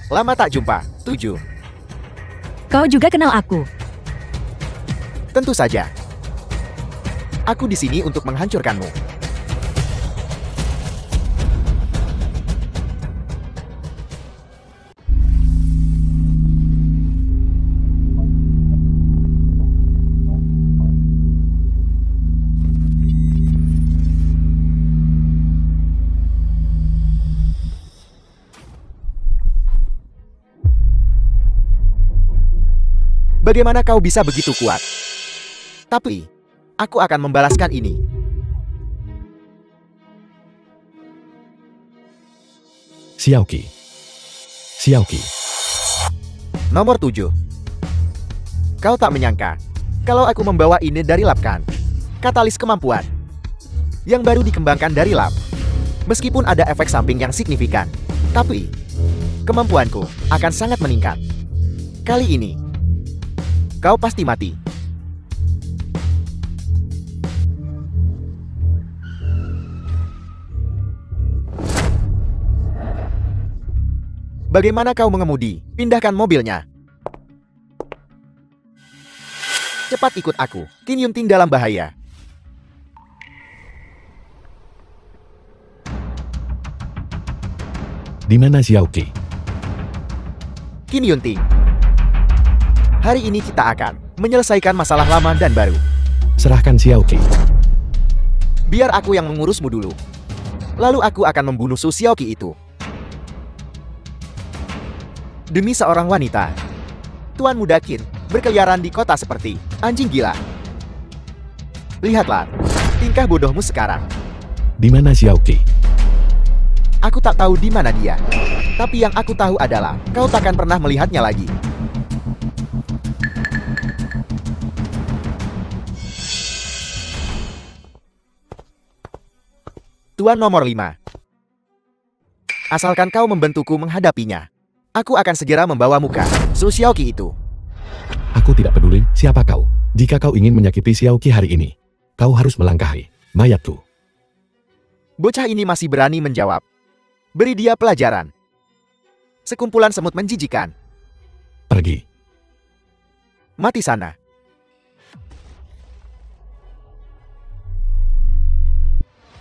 Lama tak jumpa. 7. Kau juga kenal aku. Tentu saja. Aku di sini untuk menghancurkanmu. Bagaimana kau bisa begitu kuat? Tapi, aku akan membalaskan ini. Xiaoqi. Xiaoqi. Nomor 7. Kau tak menyangka kalau aku membawa ini dari lab kan? Katalis kemampuan yang baru dikembangkan dari lab. Meskipun ada efek samping yang signifikan, tapi kemampuanku akan sangat meningkat. Kali ini, kau pasti mati. Bagaimana kau mengemudi? Pindahkan mobilnya. Cepat ikut aku. Qin Yunting dalam bahaya. Di mana Xiaoqi? Qin Yunting. Hari ini kita akan menyelesaikan masalah lama dan baru. Serahkan Xiaoqi. Biar aku yang mengurusmu dulu. Lalu aku akan membunuh Su Xiaoqi itu. Demi seorang wanita, Tuan Muda Qin berkeliaran di kota seperti anjing gila. Lihatlah, tingkah bodohmu sekarang. Di mana Xiaoqi? Aku tak tahu di mana dia. Tapi yang aku tahu adalah, kau takkan pernah melihatnya lagi. Tuan nomor 5. Asalkan kau membantuku menghadapinya, aku akan segera membawa muka Su Xiaoqi itu. Aku tidak peduli siapa kau. Jika kau ingin menyakiti Xiaoqi hari ini, kau harus melangkahi mayatku. Bocah ini masih berani menjawab. Beri dia pelajaran. Sekumpulan semut menjijikan. Pergi. Mati sana.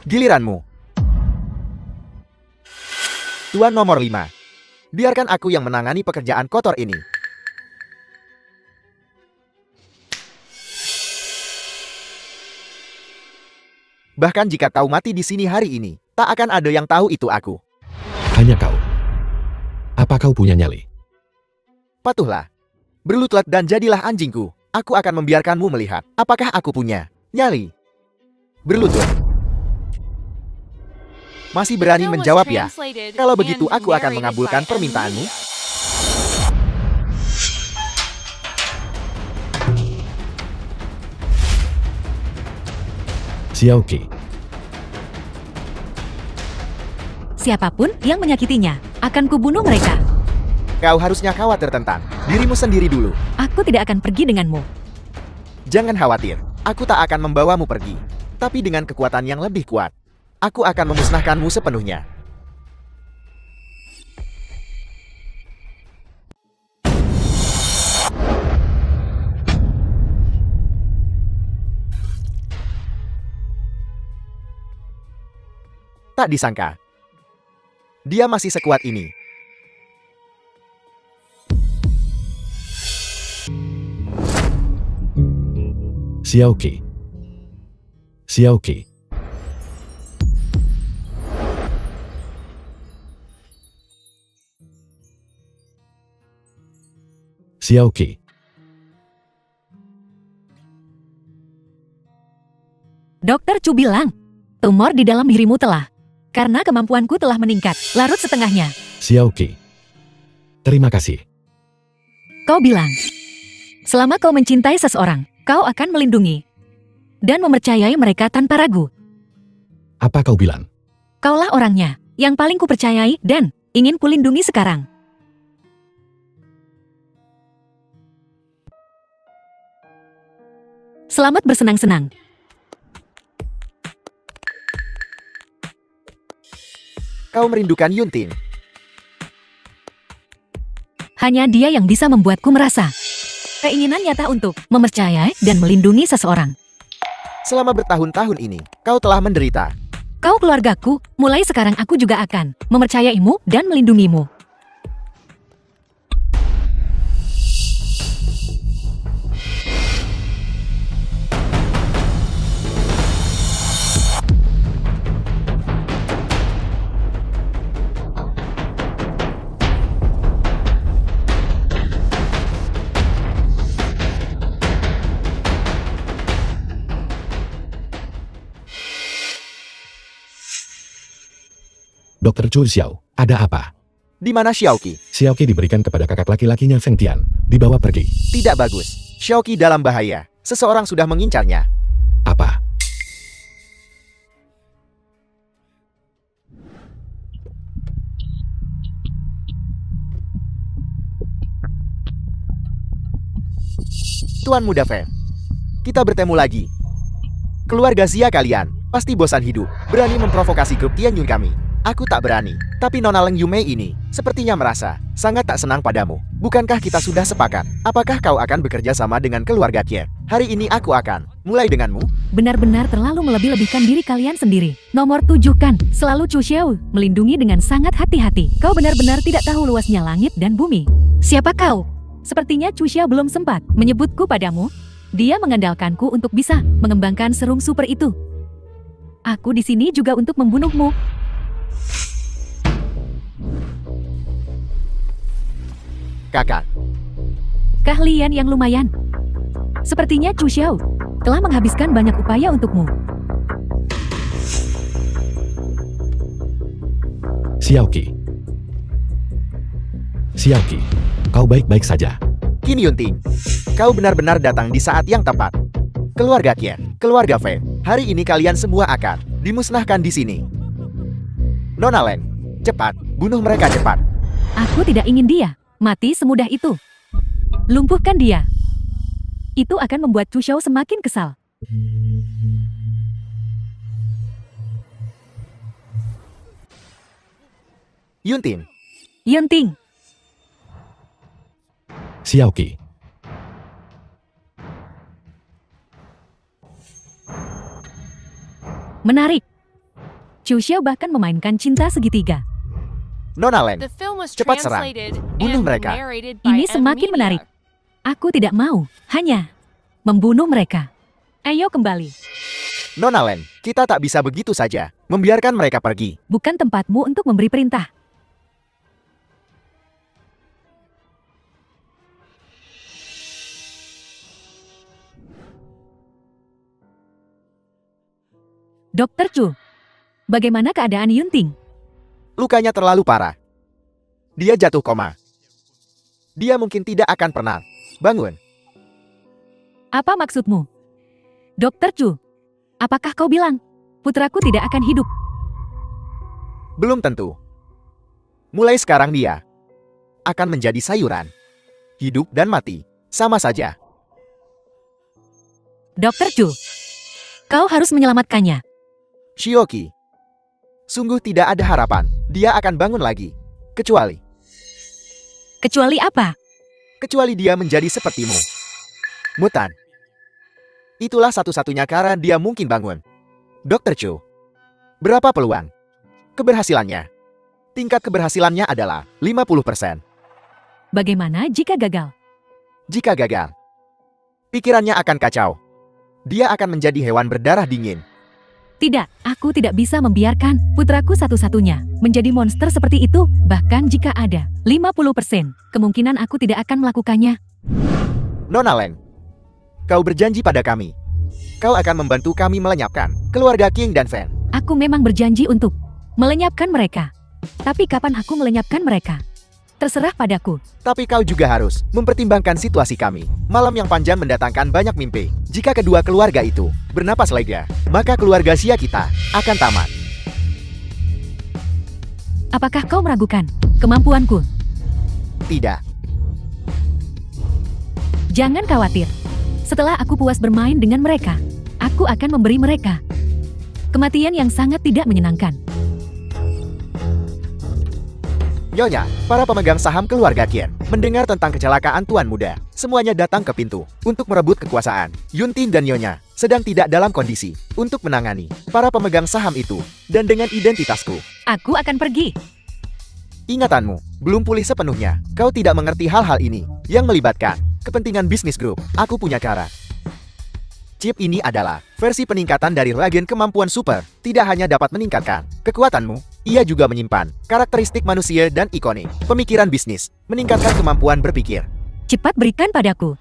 Giliranmu. Tuan nomor 5. Biarkan aku yang menangani pekerjaan kotor ini. Bahkan jika kau mati di sini hari ini, tak akan ada yang tahu itu aku. Hanya kau. Apa kau punya nyali? Patuhlah. Berlutut dan jadilah anjingku. Aku akan membiarkanmu melihat apakah aku punya nyali. Berlutut. Masih berani menjawab ya? Kalau begitu aku akan mengabulkan permintaanmu. Xiaoqi. Siapapun yang menyakitinya, akan kubunuh mereka. Kau harusnya khawatir tentang dirimu sendiri dulu. Aku tidak akan pergi denganmu. Jangan khawatir, aku tak akan membawamu pergi. Tapi dengan kekuatan yang lebih kuat, aku akan memusnahkanmu sepenuhnya. Tak disangka, dia masih sekuat ini. Xiaoqi. Xiaoqi. Xiaoqi. Dokter Chu bilang, tumor di dalam dirimu telah. Karena kemampuanku telah meningkat, larut setengahnya. Xiaoqi. Terima kasih. Kau bilang, selama kau mencintai seseorang, kau akan melindungi dan mempercayai mereka tanpa ragu. Apa kau bilang? Kaulah orangnya yang paling kupercayai dan ingin kulindungi sekarang. Selamat bersenang-senang. Kau merindukan Yunting. Hanya dia yang bisa membuatku merasa keinginan nyata untuk mempercayai dan melindungi seseorang. Selama bertahun-tahun ini, kau telah menderita. Kau keluargaku, mulai sekarang aku juga akan mempercayaimu dan melindungimu. Dr. Chu Xiao, ada apa? Di mana Xiaoqi? Xiaoqi diberikan kepada kakak laki-lakinya Feng Tian. Dibawa pergi. Tidak bagus. Xiaoqi dalam bahaya. Seseorang sudah mengincarnya. Apa? Tuan Muda Feng, kita bertemu lagi. Keluarga Xia kalian pasti bosan hidup, berani memprovokasi grup Tianyun kami. Aku tak berani, tapi Nona Leng Yumei ini sepertinya merasa sangat tak senang padamu. Bukankah kita sudah sepakat? Apakah kau akan bekerja sama dengan keluarga Kie? Hari ini aku akan mulai denganmu. Benar-benar terlalu melebih-lebihkan diri kalian sendiri. Nomor 7 kan, selalu Chu Xiao melindungi dengan sangat hati-hati. Kau benar-benar tidak tahu luasnya langit dan bumi. Siapa kau? Sepertinya Chu Xiao belum sempat menyebutku padamu. Dia mengandalkanku untuk bisa mengembangkan serum super itu. Aku di sini juga untuk membunuhmu. Kakak, Keahlian yang lumayan. Sepertinya Chu Xiao telah menghabiskan banyak upaya untukmu. Xiaoqi. Xiaoqi, kau baik-baik saja. Qin Yunting, kau benar-benar datang di saat yang tepat. Keluarga Kie, keluarga Feng, hari ini kalian semua akan dimusnahkan di sini. Nona Leng, cepat, bunuh mereka cepat. Aku tidak ingin dia mati semudah itu. Lumpuhkan dia. Itu akan membuat Chu Xiao semakin kesal. Yunting, Yunting, Xiaoqi. menarik. Chu Xiao bahkan memainkan cinta segitiga. Nona Leng, Cepat serang. Bunuh mereka. Ini semakin menarik. Aku tidak mau hanya membunuh mereka. Ayo kembali. Nona Leng, kita tak bisa begitu saja membiarkan mereka pergi. Bukan tempatmu untuk memberi perintah. Dokter Chu, bagaimana keadaan Yunting? Lukanya terlalu parah. Dia jatuh koma. Dia mungkin tidak akan pernah bangun. Apa maksudmu? Dokter Chu, apakah kau bilang putraku tidak akan hidup? Belum tentu. Mulai sekarang dia akan menjadi sayuran. Hidup dan mati sama saja. Dokter Chu, kau harus menyelamatkannya. Xiaoqi, sungguh tidak ada harapan. Dia akan bangun lagi. Kecuali apa? Kecuali dia menjadi sepertimu. Mutan. Itulah satu-satunya cara dia mungkin bangun. Dokter Chu, berapa peluang? Keberhasilannya. Tingkat keberhasilannya adalah 50%. Bagaimana jika gagal? Jika gagal, pikirannya akan kacau. Dia akan menjadi hewan berdarah dingin. Tidak, aku tidak bisa membiarkan putraku satu-satunya menjadi monster seperti itu. Bahkan jika ada 50%, kemungkinan aku tidak akan melakukannya. Nona Leng, kau berjanji pada kami. Kau akan membantu kami melenyapkan keluarga King dan Fan. Aku memang berjanji untuk melenyapkan mereka. Tapi kapan aku melenyapkan mereka? Terserah padaku. Tapi kau juga harus mempertimbangkan situasi kami. Malam yang panjang mendatangkan banyak mimpi. Jika kedua keluarga itu bernapas lega, maka keluarga Xia kita akan tamat. Apakah kau meragukan kemampuanku? Tidak. Jangan khawatir. Setelah aku puas bermain dengan mereka, aku akan memberi mereka kematian yang sangat tidak menyenangkan. Nyonya, para pemegang saham keluarga Qin mendengar tentang kecelakaan Tuan Muda. Semuanya datang ke pintu untuk merebut kekuasaan. Yunting dan Nyonya sedang tidak dalam kondisi untuk menangani para pemegang saham itu. Dan dengan identitasku, Aku akan pergi. ingatanmu belum pulih sepenuhnya. Kau tidak mengerti hal-hal ini yang melibatkan kepentingan bisnis grup. Aku punya cara. Chip ini adalah versi peningkatan dari regen kemampuan super. Tidak hanya dapat meningkatkan kekuatanmu, ia juga menyimpan karakteristik manusia dan ikonik. Pemikiran bisnis, meningkatkan kemampuan berpikir. Cepat berikan padaku.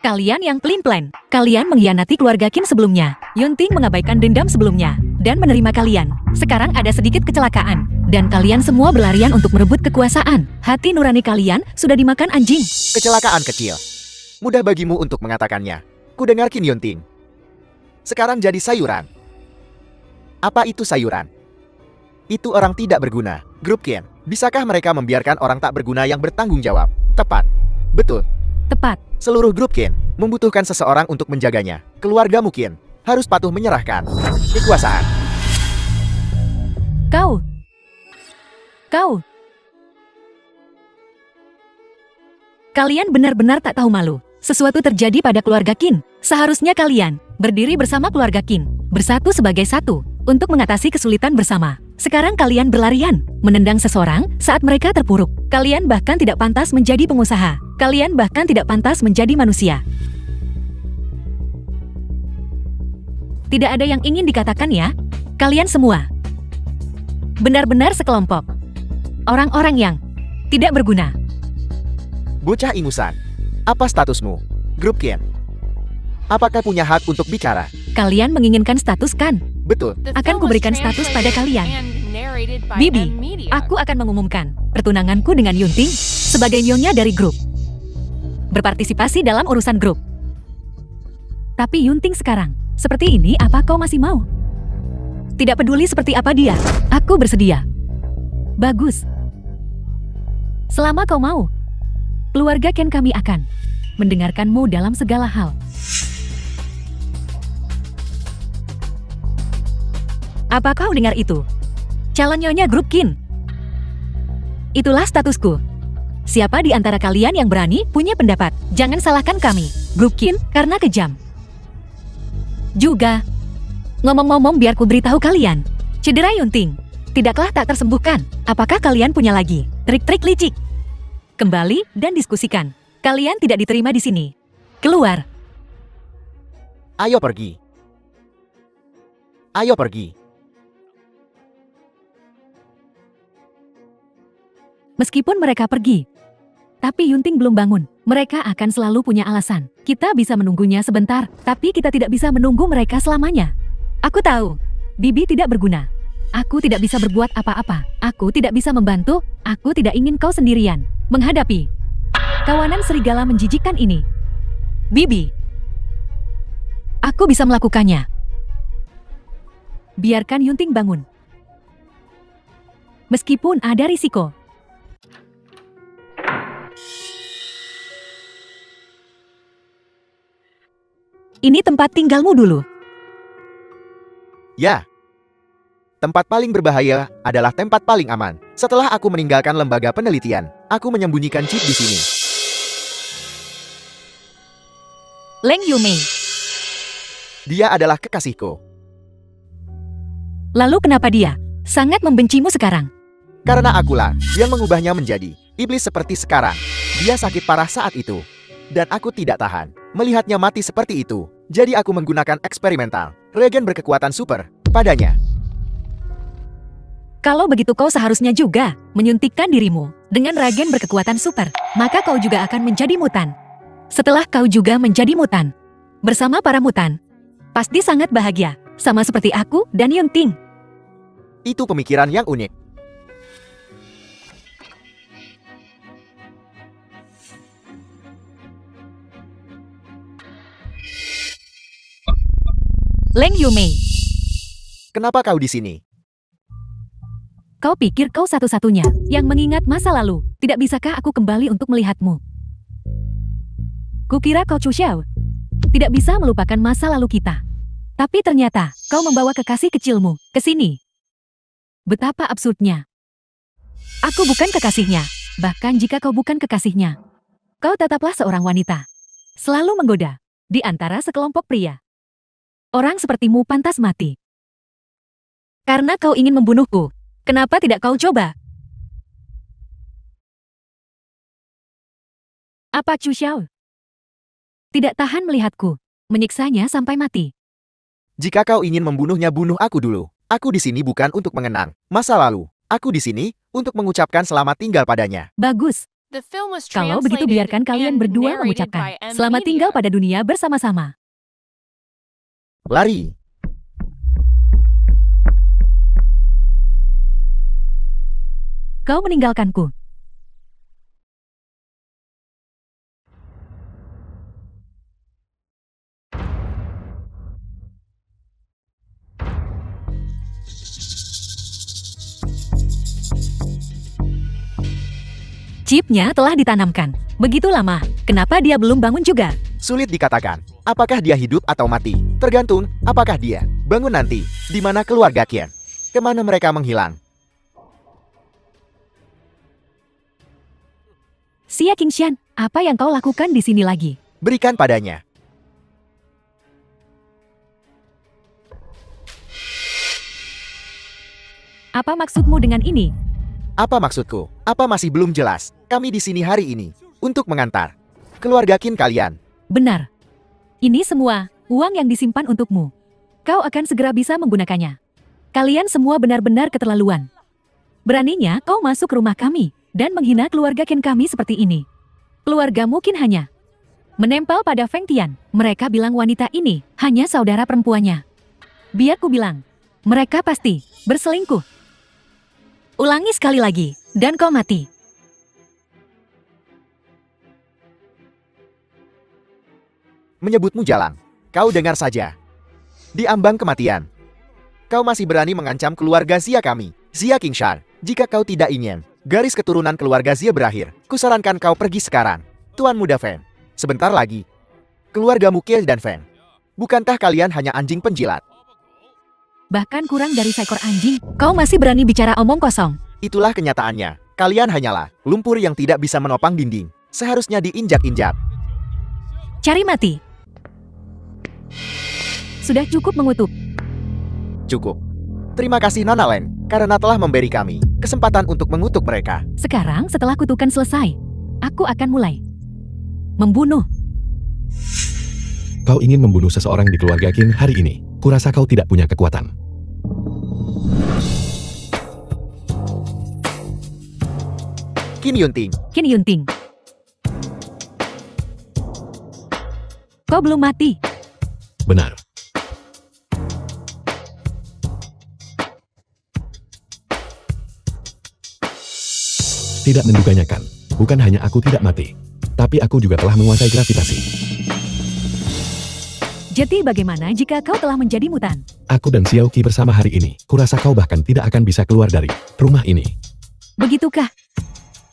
Kalian yang pelin-pelan, kalian mengkhianati keluarga Qin sebelumnya. Yunting mengabaikan dendam sebelumnya dan menerima kalian. Sekarang ada sedikit kecelakaan dan kalian semua berlarian untuk merebut kekuasaan. Hati nurani kalian sudah dimakan anjing. Kecelakaan kecil. Mudah bagimu untuk mengatakannya. Kudengar Qin Yunting. Sekarang jadi sayuran. Apa itu sayuran? Itu orang tidak berguna. Grup Qin, bisakah mereka membiarkan orang tak berguna yang bertanggung jawab? Tepat. Betul. Tepat. Seluruh grup Qin membutuhkan seseorang untuk menjaganya. Keluarga mungkin harus patuh menyerahkan kekuasaan. Kau. Kalian benar-benar tak tahu malu. Sesuatu terjadi pada keluarga Qin. Seharusnya kalian berdiri bersama keluarga Qin, bersatu sebagai satu, untuk mengatasi kesulitan bersama. Sekarang kalian berlarian, menendang seseorang saat mereka terpuruk. Kalian bahkan tidak pantas menjadi pengusaha. Kalian bahkan tidak pantas menjadi manusia. Tidak ada yang ingin dikatakan ya. Kalian semua benar-benar sekelompok orang-orang yang tidak berguna. Bocah ingusan, apa statusmu? Grup Qin, apakah punya hak untuk bicara? Kalian menginginkan status kan? Betul. Akan kuberikan status pada kalian. Bibi, aku akan mengumumkan pertunanganku dengan Yunting sebagai nyonya dari grup. Berpartisipasi dalam urusan grup. Tapi Yunting sekarang, seperti ini apa kau masih mau? Tidak peduli seperti apa dia, aku bersedia. Bagus. Selama kau mau, keluarga Qin kami akan mendengarkanmu dalam segala hal. Apa kau dengar itu? Calon nyonya grup Qin. Itulah statusku. Siapa di antara kalian yang berani punya pendapat? Jangan salahkan kami, grup Qin, karena kejam. Juga, ngomong-ngomong biar ku beritahu kalian. Cedera Yunting, tidaklah tak tersembuhkan. Apakah kalian punya lagi trik-trik licik? Kembali dan diskusikan. Kalian tidak diterima di sini. Keluar. Ayo pergi. Ayo pergi. Meskipun mereka pergi, tapi Yunting belum bangun. Mereka akan selalu punya alasan. Kita bisa menunggunya sebentar, tapi kita tidak bisa menunggu mereka selamanya. Aku tahu, Bibi tidak berguna. Aku tidak bisa berbuat apa-apa. Aku tidak bisa membantu. Aku tidak ingin kau sendirian menghadapi kawanan serigala menjijikkan ini. Bibi, aku bisa melakukannya. Biarkan Yunting bangun. Meskipun ada risiko. Ini tempat tinggalmu dulu. Ya. Tempat paling berbahaya adalah tempat paling aman. Setelah aku meninggalkan lembaga penelitian, aku menyembunyikan chip di sini. Leng Yumei. Dia adalah kekasihku. Lalu kenapa dia sangat membencimu sekarang? Karena akulah yang mengubahnya menjadi iblis seperti sekarang. Dia sakit parah saat itu. Dan aku tidak tahan melihatnya mati seperti itu. Jadi aku menggunakan eksperimental regen berkekuatan super padanya. Kalau begitu kau seharusnya juga menyuntikkan dirimu dengan regen berkekuatan super. Maka kau juga akan menjadi mutan. Setelah kau juga menjadi mutan, bersama para mutan, pasti sangat bahagia. Sama seperti aku dan Yunting. Itu pemikiran yang unik. Leng Yumei, Kenapa kau di sini? kau pikir kau satu-satunya yang mengingat masa lalu? Tidak bisakah aku kembali untuk melihatmu? Kukira kau Chu Xiao tidak bisa melupakan masa lalu kita. Tapi ternyata kau membawa kekasih kecilmu ke sini. Betapa absurdnya. Aku bukan kekasihnya. Bahkan jika kau bukan kekasihnya, kau tetaplah seorang wanita. Selalu menggoda di antara sekelompok pria. Orang sepertimu pantas mati. Karena kau ingin membunuhku. Kenapa tidak kau coba? Apa Chu Xiao tidak tahan melihatku menyiksanya sampai mati? Jika kau ingin membunuhnya, bunuh aku dulu. Aku di sini bukan untuk mengenang masa lalu. Aku di sini untuk mengucapkan selamat tinggal padanya. Bagus. Kalau begitu biarkan kalian berdua mengucapkan selamat tinggal pada dunia bersama-sama. Lari. Kau meninggalkanku. Chipnya telah ditanamkan. Begitu lama, kenapa dia belum bangun juga? Sulit dikatakan. Apakah dia hidup atau mati? Tergantung apakah dia bangun nanti. Di mana keluarga Qian? Kemana mereka menghilang? Xia Qingshan, apa yang kau lakukan di sini lagi? Berikan padanya. Apa maksudmu dengan ini? Apa maksudku? Apa masih belum jelas? Kami di sini hari ini untuk mengantar keluarga Qin kalian. Benar. Ini semua uang yang disimpan untukmu. Kau akan segera bisa menggunakannya. Kalian semua benar-benar keterlaluan. Beraninya kau masuk rumah kami dan menghina keluarga Qin kami seperti ini. Keluarga mungkin hanya menempel pada Feng Tian. Mereka bilang wanita ini hanya saudara perempuannya. Biar ku bilang, mereka pasti berselingkuh. Ulangi sekali lagi, dan kau mati. Menyebutmu jalan. Kau dengar saja. Di ambang kematian. Kau masih berani mengancam keluarga Xia kami. Xia Qingshan, jika kau tidak ingin garis keturunan keluarga Xia berakhir, kusarankan kau pergi sekarang. Tuan Muda Feng, sebentar lagi. Keluargamu Qie dan Feng. Bukankah kalian hanya anjing penjilat? Bahkan kurang dari seekor anjing, kau masih berani bicara omong kosong. Itulah kenyataannya. Kalian hanyalah lumpur yang tidak bisa menopang dinding. Seharusnya diinjak-injak. Cari mati. Sudah cukup mengutuk. Cukup. Terima kasih Nona Len, karena telah memberi kami kesempatan untuk mengutuk mereka. Sekarang setelah kutukan selesai, aku akan mulai membunuh. Kau ingin membunuh seseorang di keluarga Qin hari ini. Kurasa kau tidak punya kekuatan. Qin Yunting. Qin Yunting. Kau belum mati. Benar. Tidak menduganya kan? Bukan hanya aku tidak mati, tapi aku juga telah menguasai gravitasi. Jadi bagaimana jika kau telah menjadi mutan? Aku dan Xiao Qi bersama hari ini. Kurasa kau bahkan tidak akan bisa keluar dari rumah ini. Begitukah?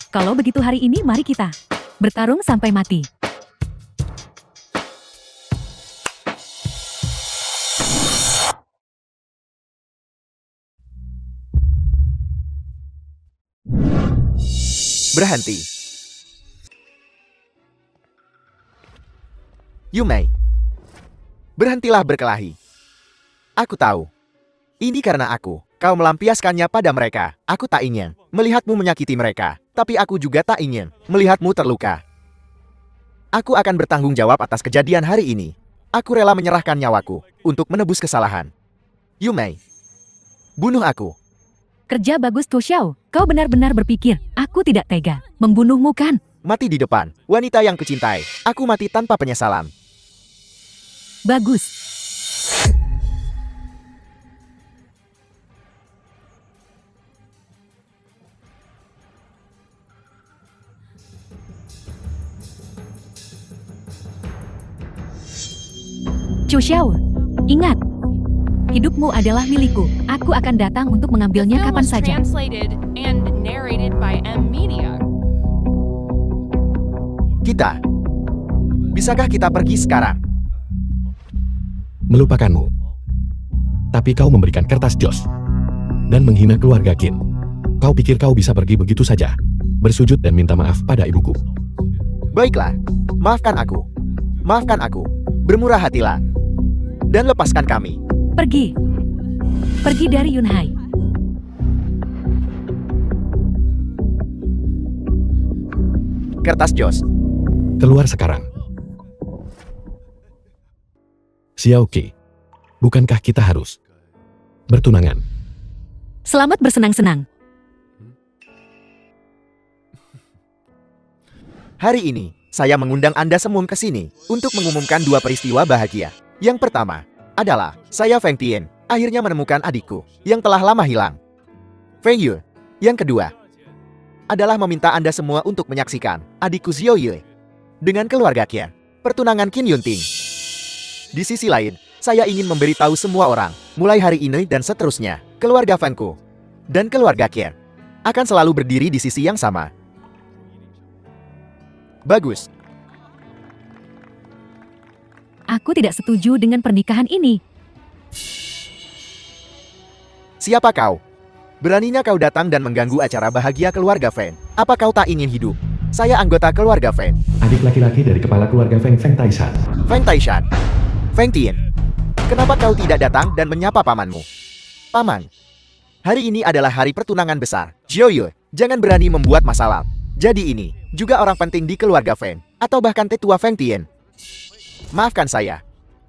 Kalau begitu hari ini mari kita bertarung sampai mati. Berhenti. Yumei. Berhentilah berkelahi. Aku tahu. Ini karena aku. Kau melampiaskannya pada mereka. Aku tak ingin melihatmu menyakiti mereka. Tapi aku juga tak ingin melihatmu terluka. Aku akan bertanggung jawab atas kejadian hari ini. Aku rela menyerahkan nyawaku untuk menebus kesalahan. Yumei. Bunuh aku. Kerja bagus Chu Xiao. Kau benar-benar berpikir aku tidak tega membunuhmu kan? Mati di depan wanita yang kucintai. Aku mati tanpa penyesalan. Bagus. Chu Xiao, ingat, hidupmu adalah milikku. Aku akan datang untuk mengambilnya kapan saja. Kita Bisakah kita pergi sekarang? Melupakanmu. Tapi kau memberikan kertas Jos. Dan menghina keluarga Qin. Kau pikir kau bisa pergi begitu saja? Bersujud dan minta maaf pada ibuku. Baiklah, maafkan aku. Maafkan aku. Bermurah hatilah. Dan lepaskan kami. Pergi. Pergi dari Yunhai. Kertas Jos. Keluar sekarang. Xiao Qi. Bukankah kita harus bertunangan? Selamat bersenang-senang. Hari ini, saya mengundang Anda semua ke sini untuk mengumumkan dua peristiwa bahagia. Yang pertama adalah saya Feng Tian akhirnya menemukan adikku yang telah lama hilang. Feng Yue. Yang kedua adalah meminta Anda semua untuk menyaksikan adikku Xiao Yue dengan keluarga Qian, pertunangan Qin Yunting. Di sisi lain, saya ingin memberitahu semua orang, mulai hari ini dan seterusnya, keluarga Fengku dan keluarga Qian akan selalu berdiri di sisi yang sama. Bagus. Aku tidak setuju dengan pernikahan ini. Siapa kau? Beraninya kau datang dan mengganggu acara bahagia keluarga Feng. Apa kau tak ingin hidup? Saya anggota keluarga Feng. Adik laki-laki dari kepala keluarga Feng Taishan. Feng Taishan. Feng Tian. Kenapa kau tidak datang dan menyapa pamanmu? Paman. Hari ini adalah hari pertunangan besar. Xiao Yue, jangan berani membuat masalah. Jadi ini juga orang penting di keluarga Feng, atau bahkan tetua Feng Tian. Maafkan saya.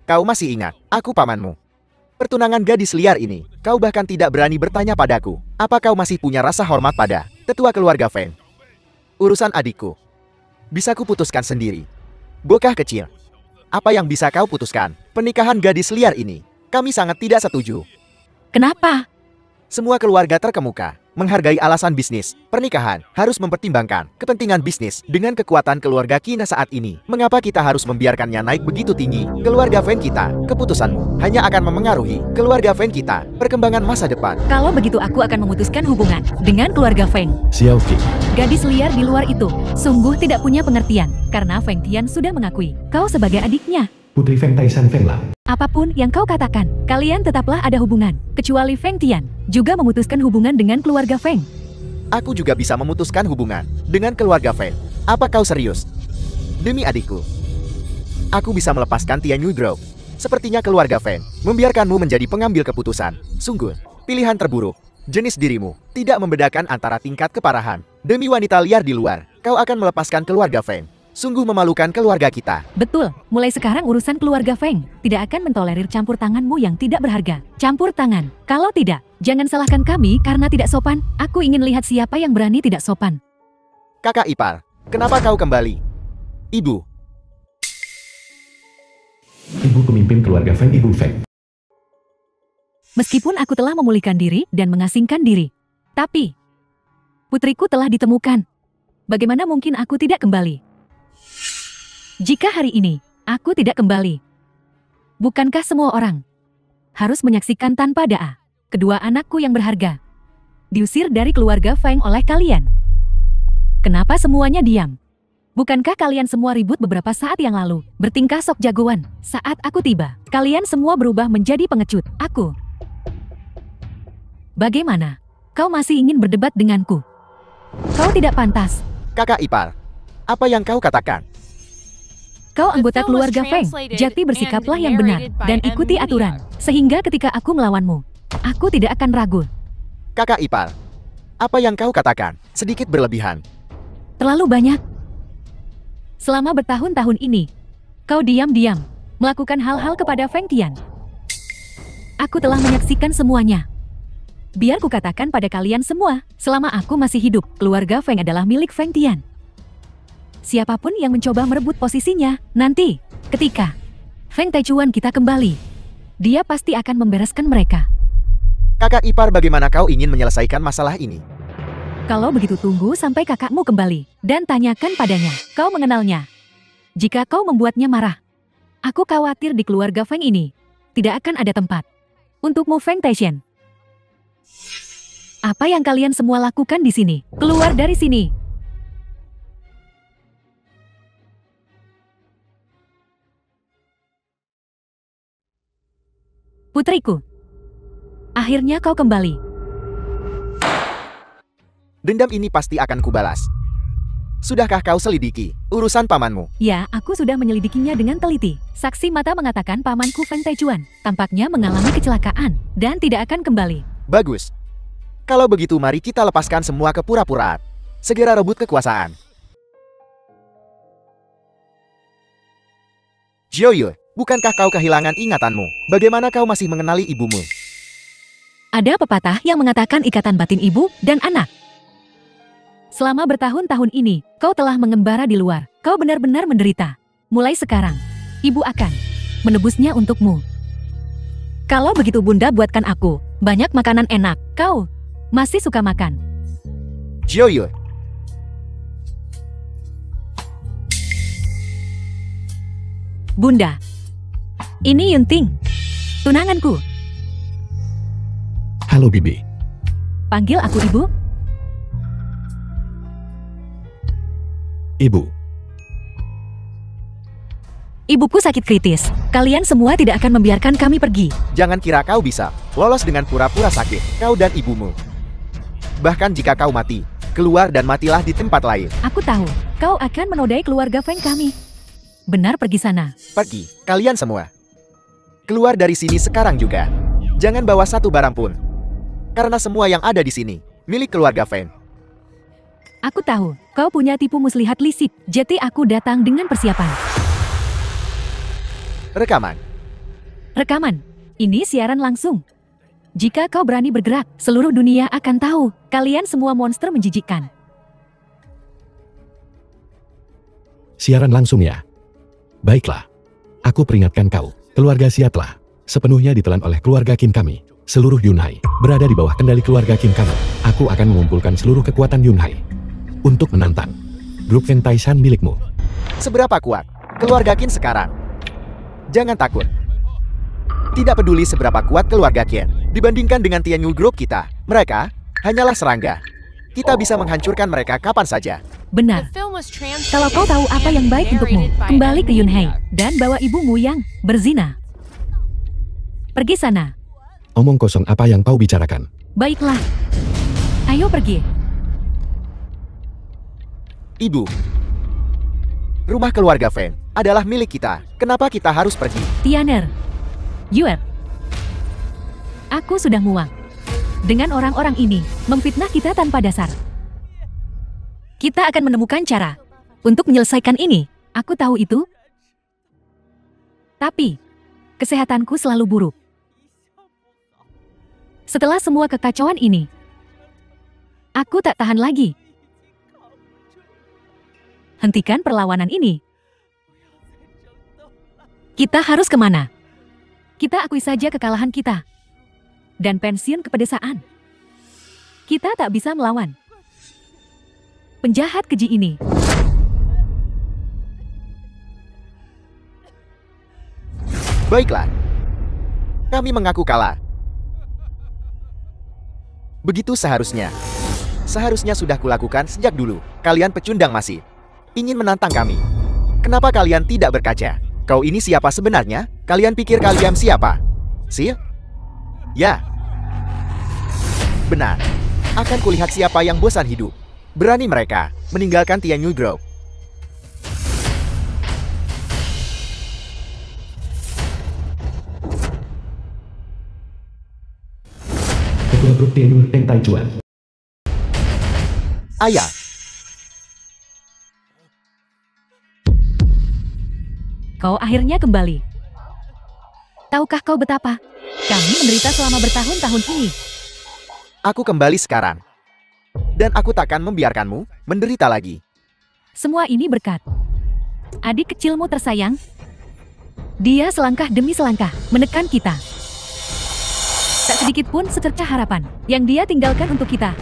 Kau masih ingat, aku pamanmu. Pertunangan gadis liar ini, kau bahkan tidak berani bertanya padaku. Apa kau masih punya rasa hormat pada tetua keluarga Feng? Urusan adikku bisa kuputuskan sendiri. Bocah kecil. Apa yang bisa kau putuskan? Pernikahan gadis liar ini, kami sangat tidak setuju. Kenapa? Semua keluarga terkemuka menghargai alasan bisnis. Pernikahan harus mempertimbangkan kepentingan bisnis dengan kekuatan keluarga Qin saat ini. Mengapa kita harus membiarkannya naik begitu tinggi? Keluarga Feng kita, keputusanmu hanya akan memengaruhi keluarga Feng kita, perkembangan masa depan. Kalau begitu aku akan memutuskan hubungan dengan keluarga Feng. Xiao Qi. Gadis liar di luar itu sungguh tidak punya pengertian karena Feng Tian sudah mengakui kau sebagai adiknya. Putri Feng Taishan Feng Lam. Apapun yang kau katakan, kalian tetaplah ada hubungan. Kecuali Feng Tian juga memutuskan hubungan dengan keluarga Feng. Aku juga bisa memutuskan hubungan dengan keluarga Feng. Apa kau serius? Demi adikku, aku bisa melepaskan Tian Yu Grove. Sepertinya keluarga Feng membiarkanmu menjadi pengambil keputusan. Sungguh, pilihan terburuk. Jenis dirimu tidak membedakan antara tingkat keparahan. Demi wanita liar di luar, kau akan melepaskan keluarga Feng. Sungguh memalukan keluarga kita. Betul, mulai sekarang urusan keluarga Feng tidak akan mentolerir campur tanganmu yang tidak berharga. Campur tangan, kalau tidak, jangan salahkan kami karena tidak sopan. Aku ingin lihat siapa yang berani tidak sopan. Kakak ipar, kenapa kau kembali? Ibu. Ibu pemimpin keluarga Feng, Ibu Feng. Meskipun aku telah memulihkan diri dan mengasingkan diri, tapi putriku telah ditemukan. Bagaimana mungkin aku tidak kembali? Jika hari ini aku tidak kembali, bukankah semua orang harus menyaksikan tanpa doa kedua anakku yang berharga diusir dari keluarga Feng oleh kalian? Kenapa semuanya diam? Bukankah kalian semua ribut beberapa saat yang lalu, bertingkah sok jagoan? Saat aku tiba, kalian semua berubah menjadi pengecut. Aku. Bagaimana? Kau masih ingin berdebat denganku? Kau tidak pantas. Kakak ipar, apa yang kau katakan? Kau anggota keluarga Feng, jadi bersikaplah yang benar dan ikuti aturan. Sehingga ketika aku melawanmu, aku tidak akan ragu. Kakak ipar, apa yang kau katakan sedikit berlebihan. Terlalu banyak. Selama bertahun-tahun ini, kau diam-diam melakukan hal-hal kepada Feng Tian. Aku telah menyaksikan semuanya. Biar ku katakan pada kalian semua, selama aku masih hidup, keluarga Feng adalah milik Feng Tian. Siapapun yang mencoba merebut posisinya, nanti, ketika Feng Taichuan kita kembali, dia pasti akan membereskan mereka. Kakak ipar, bagaimana kau ingin menyelesaikan masalah ini? Kalau begitu tunggu sampai kakakmu kembali, dan tanyakan padanya, kau mengenalnya. Jika kau membuatnya marah, aku khawatir di keluarga Feng ini, tidak akan ada tempat untukmu Feng Taishan. Apa yang kalian semua lakukan di sini? Keluar dari sini! Putriku. Akhirnya kau kembali. Dendam ini pasti akan kubalas. Sudahkah kau selidiki urusan pamanmu? Ya, aku sudah menyelidikinya dengan teliti. Saksi mata mengatakan pamanku Feng Taichuan tampaknya mengalami kecelakaan dan tidak akan kembali. Bagus. Kalau begitu mari kita lepaskan semua kepura-puraan. Segera rebut kekuasaan. Jiaoyu, bukankah kau kehilangan ingatanmu? Bagaimana kau masih mengenali ibumu? Ada pepatah yang mengatakan ikatan batin ibu dan anak. Selama bertahun-tahun ini, kau telah mengembara di luar. Kau benar-benar menderita. Mulai sekarang, ibu akan menebusnya untukmu. Kalau begitu bunda buatkan aku banyak makanan enak. Kau masih suka makan. Jiaoyu. Bunda, ini Yunting, tunanganku. Halo Bibi. Panggil aku ibu. Ibu. Ibuku sakit kritis. Kalian semua tidak akan membiarkan kami pergi. Jangan kira kau bisa lolos dengan pura-pura sakit, kau dan ibumu. Bahkan jika kau mati, keluar dan matilah di tempat lain. Aku tahu, kau akan menodai keluarga Feng kami. Benar, pergi sana. Pergi, kalian semua. Keluar dari sini sekarang juga. Jangan bawa satu barang pun. Karena semua yang ada di sini milik keluarga Feng. Aku tahu, kau punya tipu muslihat lisik. Jadi aku datang dengan persiapan. Rekaman. Rekaman. Ini siaran langsung. Jika kau berani bergerak, seluruh dunia akan tahu. Kalian semua monster menjijikkan. Siaran langsung ya? Baiklah. Aku peringatkan kau, keluarga Xia telah sepenuhnya ditelan oleh keluarga Qin kami. Seluruh Yunhai berada di bawah kendali keluarga Qin kami. Aku akan mengumpulkan seluruh kekuatan Yunhai untuk menantang grup Feng Taishan milikmu. Seberapa kuat keluarga Qin sekarang? Jangan takut. Tidak peduli seberapa kuat keluarga Qin dibandingkan dengan Tianyu Group kita. Mereka hanyalah serangga. Kita bisa menghancurkan mereka kapan saja. Benar. Kalau kau tahu apa yang baik untukmu, kembali ke Yunhai dan bawa ibumu yang berzina. Pergi sana. Omong kosong apa yang kau bicarakan? Baiklah. Ayo pergi. Ibu. Rumah keluarga Feng adalah milik kita. Kenapa kita harus pergi? Tianer. Yuer. Aku sudah muak. Dengan orang-orang ini, memfitnah kita tanpa dasar. Kita akan menemukan cara untuk menyelesaikan ini. Aku tahu itu. Tapi, kesehatanku selalu buruk. Setelah semua kekacauan ini, aku tak tahan lagi. Hentikan perlawanan ini. Kita harus kemana? Kita akui saja kekalahan kita. Dan pensiun ke pedesaan. Kita tak bisa melawan penjahat keji ini. Baiklah. Kami mengaku kalah. Begitu seharusnya. Seharusnya sudah kulakukan sejak dulu. Kalian pecundang masih ingin menantang kami. Kenapa kalian tidak berkaca? Kau ini siapa sebenarnya? Kalian pikir kalian siapa? Sih? Ya. Benar. Akan kulihat siapa yang bosan hidup. Berani mereka meninggalkan Tianyu Group. Ketua grup Tianyu Feng Taichuan. Ayah. Kau akhirnya kembali. Tahukah kau betapa kami menderita selama bertahun-tahun ini? Aku kembali sekarang. Dan aku takkan membiarkanmu menderita lagi. Semua ini berkat adik kecilmu tersayang. Dia selangkah demi selangkah menekan kita. Tak sedikit pun secercah harapan yang dia tinggalkan untuk kita.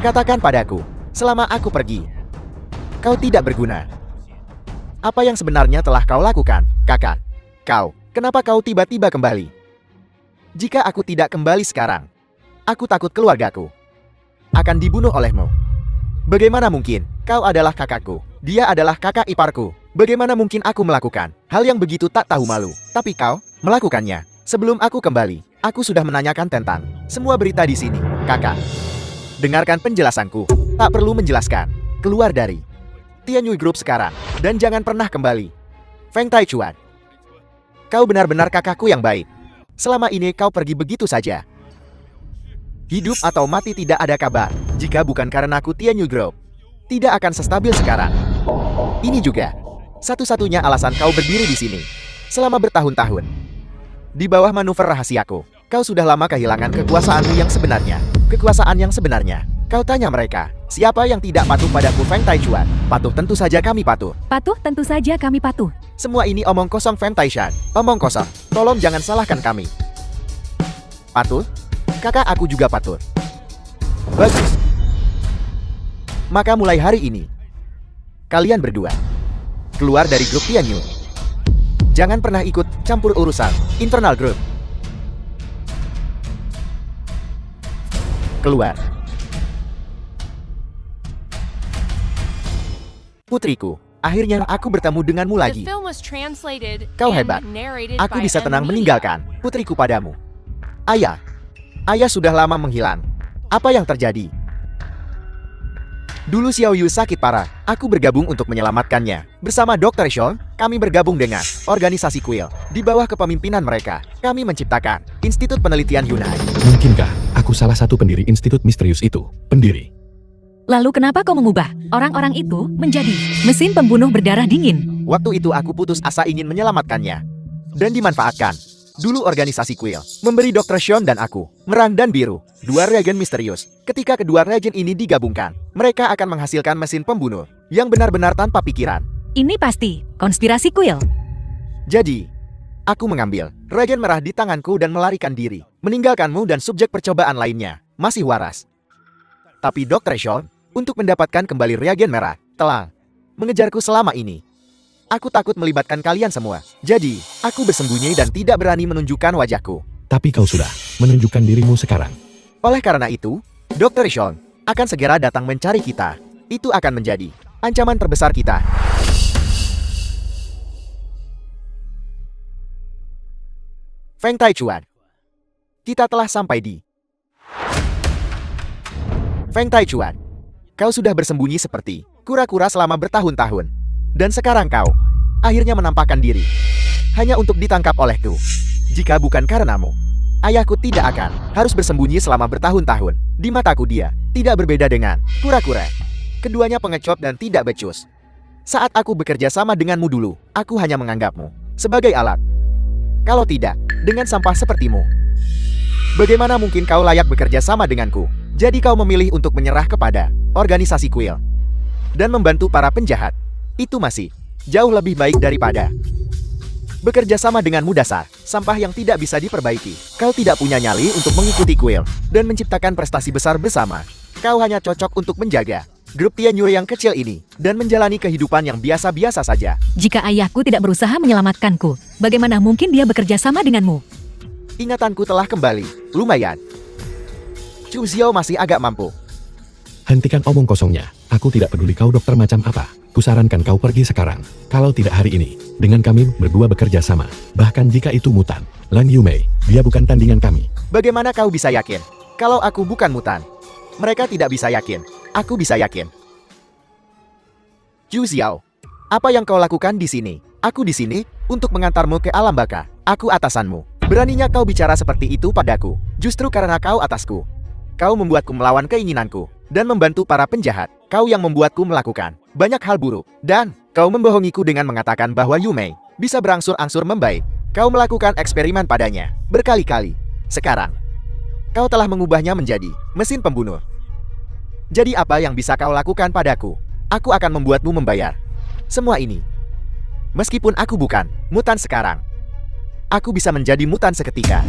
Katakan padaku, selama aku pergi, kau tidak berguna. Apa yang sebenarnya telah kau lakukan, kakak? Kau, kenapa kau tiba-tiba kembali? Jika aku tidak kembali sekarang, aku takut keluargaku akan dibunuh olehmu. Bagaimana mungkin? Kau adalah kakakku, dia adalah kakak iparku. Bagaimana mungkin aku melakukan hal yang begitu tak tahu malu? Tapi kau melakukannya. Sebelum aku kembali, aku sudah menanyakan tentang semua berita di sini, kakak. Dengarkan penjelasanku. Tak perlu menjelaskan. Keluar dari Tianyui Group sekarang. Dan jangan pernah kembali. Feng Taichuan. Kau benar-benar kakakku yang baik. Selama ini kau pergi begitu saja. Hidup atau mati tidak ada kabar. Jika bukan karena aku Tianyui Group, tidak akan sestabil sekarang. Ini juga satu-satunya alasan kau berdiri di sini selama bertahun-tahun. Di bawah manuver rahasiaku, kau sudah lama kehilangan kekuasaanmu yang sebenarnya. Kekuasaan yang sebenarnya. Kau tanya mereka, siapa yang tidak patuh padaku Feng Taichuan? Patuh tentu saja kami patuh. Patuh tentu saja kami patuh. Semua ini omong kosong Feng Taishan. Omong kosong. Tolong jangan salahkan kami. Patuh? Kakak aku juga patuh. Bagus. Maka mulai hari ini, kalian berdua keluar dari grup Tianyui. Jangan pernah ikut campur urusan internal grup. Keluar. Putriku, akhirnya aku bertemu denganmu lagi. Kau hebat. Aku bisa tenang meninggalkan putriku padamu. Ayah sudah lama menghilang. Apa yang terjadi? Dulu Xiao Yu sakit parah. Aku bergabung untuk menyelamatkannya. Bersama Dr. Sean, kami bergabung dengan organisasi Quill. Di bawah kepemimpinan mereka, kami menciptakan Institut Penelitian Yunai. Mungkinkah aku salah satu pendiri Institut Misterius itu? Pendiri. Lalu kenapa kau mengubah orang-orang itu menjadi mesin pembunuh berdarah dingin? Waktu itu aku putus asa ingin menyelamatkannya. Dan dimanfaatkan. Dulu organisasi Quill memberi Dr. Sean dan aku merang dan biru, dua reagen misterius. Ketika kedua reagen ini digabungkan, mereka akan menghasilkan mesin pembunuh yang benar-benar tanpa pikiran. Ini pasti konspirasi Quill. Jadi, aku mengambil reagen merah di tanganku dan melarikan diri, meninggalkanmu dan subjek percobaan lainnya masih waras. Tapi Dr. Sean, untuk mendapatkan kembali reagen merah, telah mengejarku selama ini. Aku takut melibatkan kalian semua. Jadi, aku bersembunyi dan tidak berani menunjukkan wajahku. Tapi kau sudah menunjukkan dirimu sekarang. Oleh karena itu, Dr. Sean akan segera datang mencari kita. Itu akan menjadi ancaman terbesar kita. Feng Taichuan. Kita telah sampai di Feng Taichuan. Kau sudah bersembunyi seperti kura-kura selama bertahun-tahun. Dan sekarang kau akhirnya menampakkan diri hanya untuk ditangkap olehku. Jika bukan karenamu, ayahku tidak akan harus bersembunyi selama bertahun-tahun. Di mataku dia tidak berbeda dengan kura-kura. Keduanya pengecut dan tidak becus. Saat aku bekerja sama denganmu dulu, aku hanya menganggapmu sebagai alat. Kalau tidak, dengan sampah sepertimu. Bagaimana mungkin kau layak bekerja sama denganku? Jadi kau memilih untuk menyerah kepada organisasi Quill dan membantu para penjahat. Itu masih jauh lebih baik daripada bekerja sama denganmu dasar sampah yang tidak bisa diperbaiki. Kau tidak punya nyali untuk mengikuti Quill dan menciptakan prestasi besar bersama. Kau hanya cocok untuk menjaga grup Tianyui yang kecil ini dan menjalani kehidupan yang biasa-biasa saja. Jika ayahku tidak berusaha menyelamatkanku, bagaimana mungkin dia bekerja sama denganmu? Ingatanku telah kembali. Lumayan. Chu Xiao masih agak mampu. Hentikan omong kosongnya. Aku tidak peduli kau dokter macam apa. Kusarankan kau pergi sekarang. Kalau tidak hari ini, dengan kami berdua bekerja sama. Bahkan jika itu mutan, Lan Yumei, dia bukan tandingan kami. Bagaimana kau bisa yakin kalau aku bukan mutan? Mereka tidak bisa yakin. Aku bisa yakin. Chu Xiao, apa yang kau lakukan di sini? Aku di sini untuk mengantarmu ke alam baka. Aku atasanmu. Beraninya kau bicara seperti itu padaku. Justru karena kau atasku. Kau membuatku melawan keinginanku dan membantu para penjahat. Kau yang membuatku melakukan banyak hal buruk. Dan kau membohongiku dengan mengatakan bahwa Yumei bisa berangsur-angsur membaik. Kau melakukan eksperimen padanya berkali-kali. Sekarang, kau telah mengubahnya menjadi mesin pembunuh. Jadi apa yang bisa kau lakukan padaku? Aku akan membuatmu membayar semua ini. Meskipun aku bukan mutan sekarang, aku bisa menjadi mutan seketika.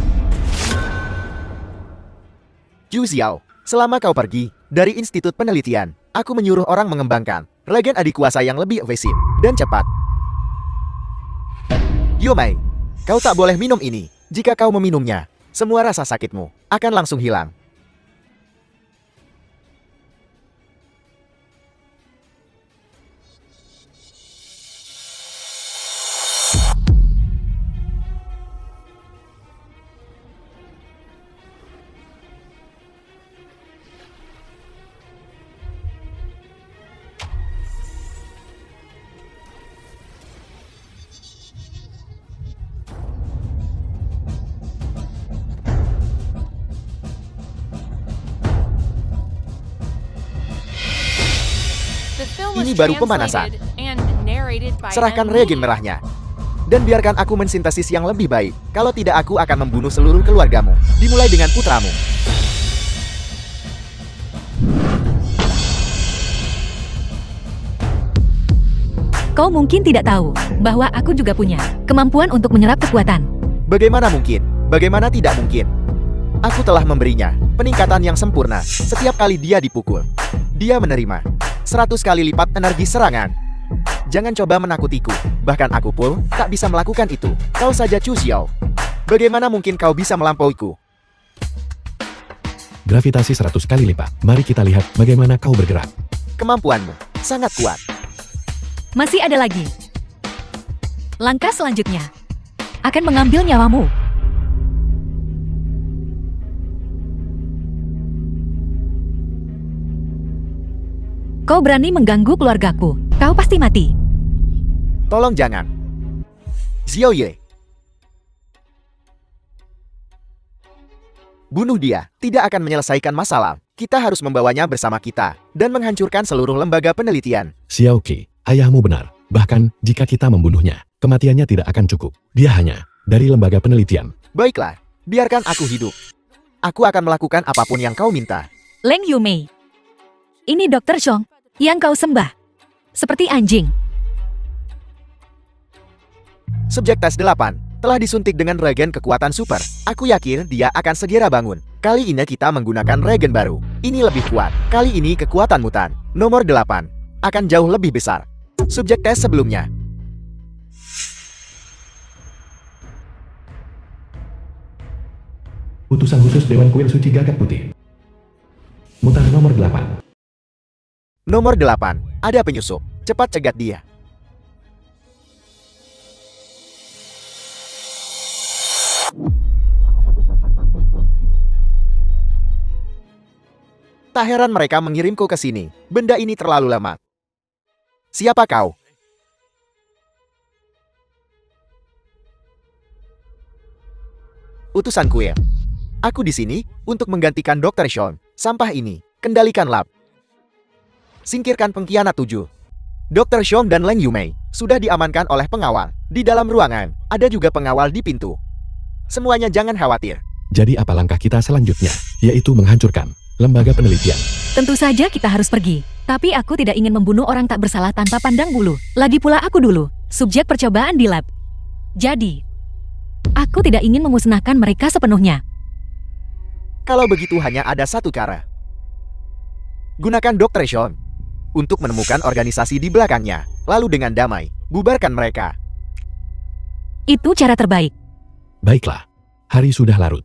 Chu Xiao, selama kau pergi dari Institut Penelitian, aku menyuruh orang mengembangkan regen adikuasa yang lebih efisien dan cepat. Yumei, kau tak boleh minum ini. Jika kau meminumnya, semua rasa sakitmu akan langsung hilang. Ini baru pemanasan. Serahkan regen merahnya. Dan biarkan aku mensintesis yang lebih baik. Kalau tidak, aku akan membunuh seluruh keluargamu. Dimulai dengan putramu. Kau mungkin tidak tahu bahwa aku juga punya kemampuan untuk menyerap kekuatan. Bagaimana mungkin? Bagaimana tidak mungkin? Aku telah memberinya peningkatan yang sempurna setiap kali dia dipukul. Dia menerima 100 kali lipat energi serangan. Jangan coba menakutiku. Bahkan aku pun tak bisa melakukan itu. Kau saja Chu Xiao. Bagaimana mungkin kau bisa melampauiku? Gravitasi 100 kali lipat. Mari kita lihat bagaimana kau bergerak. Kemampuanmu sangat kuat. Masih ada lagi. Langkah selanjutnya akan mengambil nyawamu. Kau berani mengganggu keluargaku. Kau pasti mati. Tolong jangan. Xiao Ye. Bunuh dia. Tidak akan menyelesaikan masalah. Kita harus membawanya bersama kita dan menghancurkan seluruh lembaga penelitian. Xiao Qi, ayahmu benar. Bahkan jika kita membunuhnya, kematiannya tidak akan cukup. Dia hanya dari lembaga penelitian. Baiklah, biarkan aku hidup. Aku akan melakukan apapun yang kau minta. Leng Yumei. Ini Dr. Xiong yang kau sembah. Seperti anjing. Subjek tes 8 telah disuntik dengan regen kekuatan super. Aku yakin dia akan segera bangun. Kali ini kita menggunakan regen baru. Ini lebih kuat. Kali ini kekuatan mutan. Nomor 8 akan jauh lebih besar. Subjek tes sebelumnya. Utusan khusus Dewan Kuil Suci Gagak Putih. Mutan nomor 8. Nomor 8, ada penyusup. Cepat cegat dia. Tak heran mereka mengirimku ke sini. Benda ini terlalu lama. Siapa kau? Utusan kuil. Aku di sini untuk menggantikan Dr. Xiong. Sampah ini, kendalikan lab. Singkirkan pengkhianat 7. Dr. Xiong dan Leng Yumei sudah diamankan oleh pengawal. Di dalam ruangan, ada juga pengawal di pintu. Semuanya jangan khawatir. Jadi apa langkah kita selanjutnya? Yaitu menghancurkan lembaga penelitian. Tentu saja kita harus pergi. Tapi aku tidak ingin membunuh orang tak bersalah tanpa pandang bulu. Lagi pula aku dulu subjek percobaan di lab. Jadi, aku tidak ingin memusnahkan mereka sepenuhnya. Kalau begitu hanya ada satu cara. Gunakan Dr. Xiong untuk menemukan organisasi di belakangnya. Lalu dengan damai, bubarkan mereka. Itu cara terbaik. Baiklah, hari sudah larut.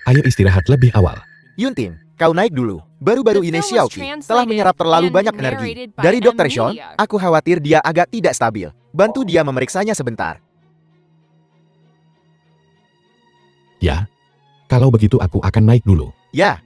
Ayo istirahat lebih awal. Yuntin, kau naik dulu. Baru-baru ini Xiao Qi telah menyerap terlalu banyak energi. Dari Dr. Xiong, aku khawatir dia agak tidak stabil. Bantu dia memeriksanya sebentar. Ya, kalau begitu aku akan naik dulu. Ya.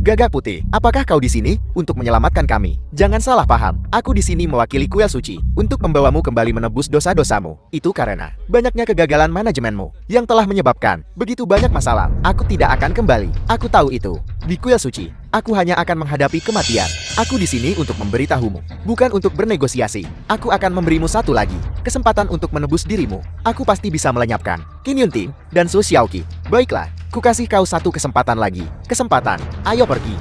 Gagak Putih, apakah kau di sini untuk menyelamatkan kami? Jangan salah paham, aku di sini mewakili Kuil Suci untuk membawamu kembali menebus dosa-dosamu. Itu karena banyaknya kegagalan manajemenmu yang telah menyebabkan begitu banyak masalah. Aku tidak akan kembali. Aku tahu itu. Di Kuil Suci, aku hanya akan menghadapi kematian. Aku di sini untuk memberitahumu, bukan untuk bernegosiasi. Aku akan memberimu satu lagi kesempatan untuk menebus dirimu. Aku pasti bisa melenyapkan Qin Yunting dan Su Xiaoqi. Baiklah. Ku kasih kau satu kesempatan lagi. Kesempatan, ayo pergi.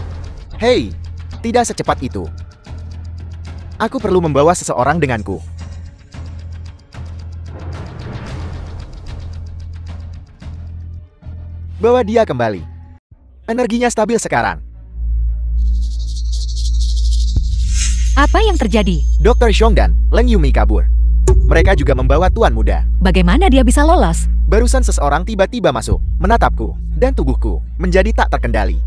Hei, tidak secepat itu. Aku perlu membawa seseorang denganku. Bawa dia kembali. Energinya stabil sekarang. Apa yang terjadi? Dr. Xiong dan Leng Yumei kabur. Mereka juga membawa tuan muda. Bagaimana dia bisa lolos? Barusan seseorang tiba-tiba masuk, menatapku, dan tubuhku menjadi tak terkendali.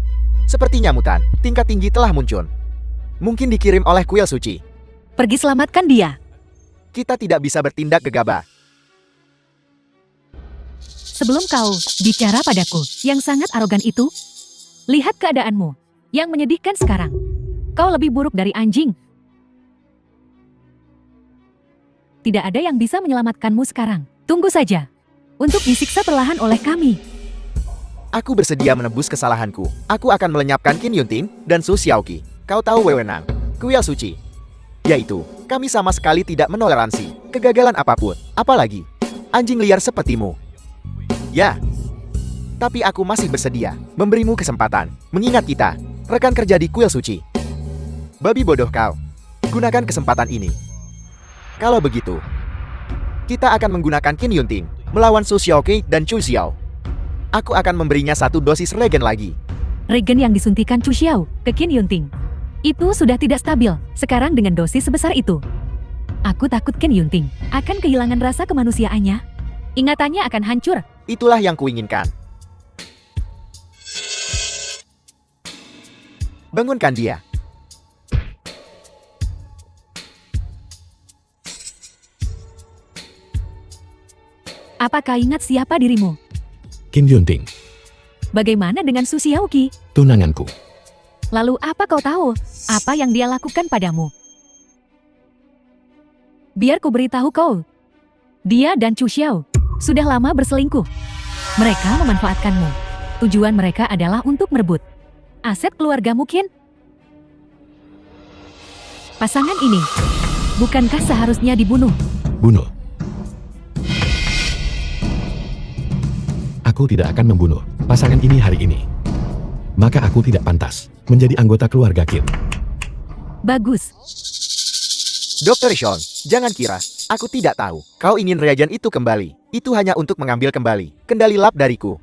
Sepertinya mutan, tingkat tinggi telah muncul. Mungkin dikirim oleh Kuil Suci. Pergi selamatkan dia. Kita tidak bisa bertindak gegabah. Sebelum kau bicara padaku yang sangat arogan itu, lihat keadaanmu yang menyedihkan sekarang. Kau lebih buruk dari anjing. Tidak ada yang bisa menyelamatkanmu sekarang. Tunggu saja. Untuk disiksa perlahan oleh kami. Aku bersedia menebus kesalahanku. Aku akan melenyapkan Qin Yunting dan Su Xiaoqi. Kau tahu wewenang, kuil suci. Yaitu, kami sama sekali tidak menoleransi kegagalan apapun. Apalagi, anjing liar sepertimu. Ya. Tapi aku masih bersedia memberimu kesempatan. Mengingat kita, rekan kerja di kuil suci. Babi bodoh kau. Gunakan kesempatan ini. Kalau begitu, kita akan menggunakan Qin Yunting melawan Su Xiaoqi dan Chu Xiao. Aku akan memberinya 1 dosis regen lagi. Regen yang disuntikan Chu Xiao ke Qin Yunting. Itu sudah tidak stabil sekarang dengan dosis sebesar itu. Aku takut Qin Yunting akan kehilangan rasa kemanusiaannya. Ingatannya akan hancur. Itulah yang kuinginkan. Bangunkan dia. Apakah ingat siapa dirimu? Qin Yunting, Bagaimana dengan Su Xiaoqi? tunanganku. Lalu apa kau tahu? Apa yang dia lakukan padamu? Biar ku beritahu kau. Dia dan Chu Xiao sudah lama berselingkuh. Mereka memanfaatkanmu. Tujuan mereka adalah untuk merebut aset keluarga mungkin. Pasangan ini, bukankah seharusnya dibunuh? Bunuh. Aku tidak akan membunuh pasangan ini hari ini. Maka aku tidak pantas menjadi anggota keluarga Qin. Bagus. Dr. Sean, jangan kira aku tidak tahu. Kau ingin reagen itu kembali. Itu hanya untuk mengambil kembali kendali lab dariku.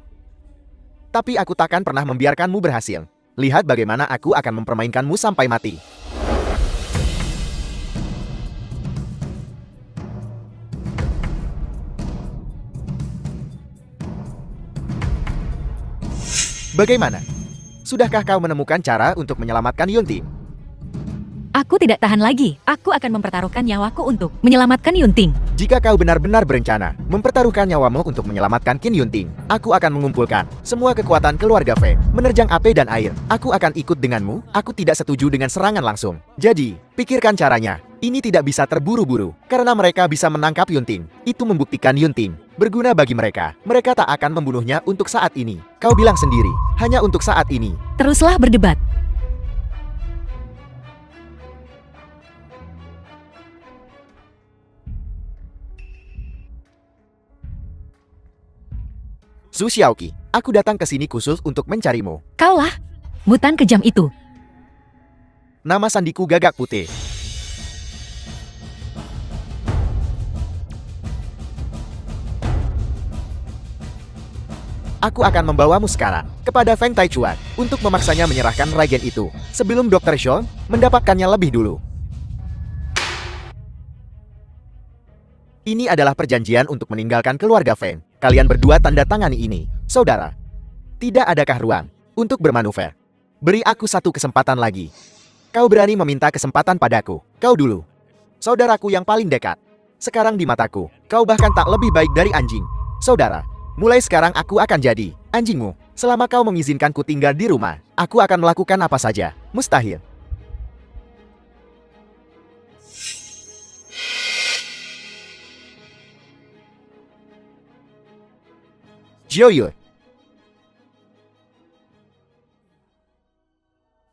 Tapi aku takkan pernah membiarkanmu berhasil. Lihat bagaimana aku akan mempermainkanmu sampai mati. Bagaimana? Sudahkah kau menemukan cara untuk menyelamatkan Yunting? Aku tidak tahan lagi. Aku akan mempertaruhkan nyawaku untuk menyelamatkan Yunting. Jika kau benar-benar berencana mempertaruhkan nyawamu untuk menyelamatkan Qin Yunting, aku akan mengumpulkan semua kekuatan keluarga Feng, menerjang api dan air. Aku akan ikut denganmu. Aku tidak setuju dengan serangan langsung. Jadi, pikirkan caranya. Ini tidak bisa terburu-buru, karena mereka bisa menangkap Yunting. Itu membuktikan Yunting berguna bagi mereka. Mereka tak akan membunuhnya untuk saat ini. Kau bilang sendiri, hanya untuk saat ini. Teruslah berdebat. Su Xiaoqi, aku datang ke sini khusus untuk mencarimu. Kaulah, mutan kejam itu. Nama sandiku Gagak Putih. Aku akan membawamu sekarang kepada Feng Taichuan untuk memaksanya menyerahkan regen itu sebelum Dr. Sean mendapatkannya lebih dulu. Ini adalah perjanjian untuk meninggalkan keluarga Feng. Kalian berdua tanda tangani ini, saudara. Tidak adakah ruang untuk bermanuver? Beri aku satu kesempatan lagi. Kau berani meminta kesempatan padaku. Kau dulu. Saudaraku yang paling dekat. Sekarang di mataku, kau bahkan tak lebih baik dari anjing. Saudara, mulai sekarang aku akan jadi anjingmu. Selama kau mengizinkanku tinggal di rumah, aku akan melakukan apa saja. Mustahil. Jiuyue.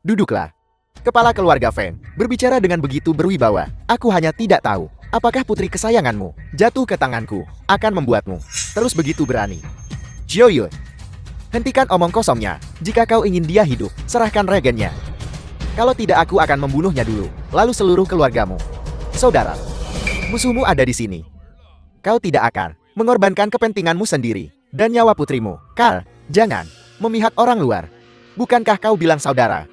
Duduklah. Kepala keluarga Feng berbicara dengan begitu berwibawa. Aku hanya tidak tahu apakah putri kesayanganmu jatuh ke tanganku akan membuatmu terus begitu berani. Jiuyue, hentikan omong kosongnya. Jika kau ingin dia hidup, serahkan regennya. Kalau tidak, aku akan membunuhnya dulu, lalu seluruh keluargamu. Saudara, musuhmu ada di sini. Kau tidak akan mengorbankan kepentinganmu sendiri dan nyawa putrimu. Karl, jangan memihak orang luar. Bukankah kau bilang saudara?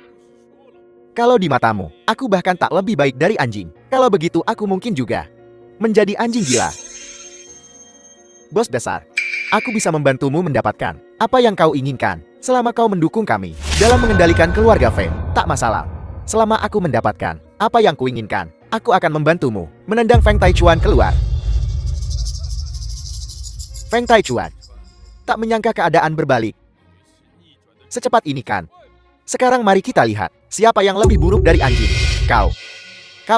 Kalau di matamu, aku bahkan tak lebih baik dari anjing. Kalau begitu, aku mungkin juga menjadi anjing gila. Bos besar, aku bisa membantumu mendapatkan apa yang kau inginkan. Selama kau mendukung kami dalam mengendalikan keluarga Feng, tak masalah. Selama aku mendapatkan apa yang kuinginkan, aku akan membantumu menendang Feng Taichuan keluar. Feng Taichuan tak menyangka keadaan berbalik secepat ini kan. Sekarang mari kita lihat siapa yang lebih buruk dari anjing. Kau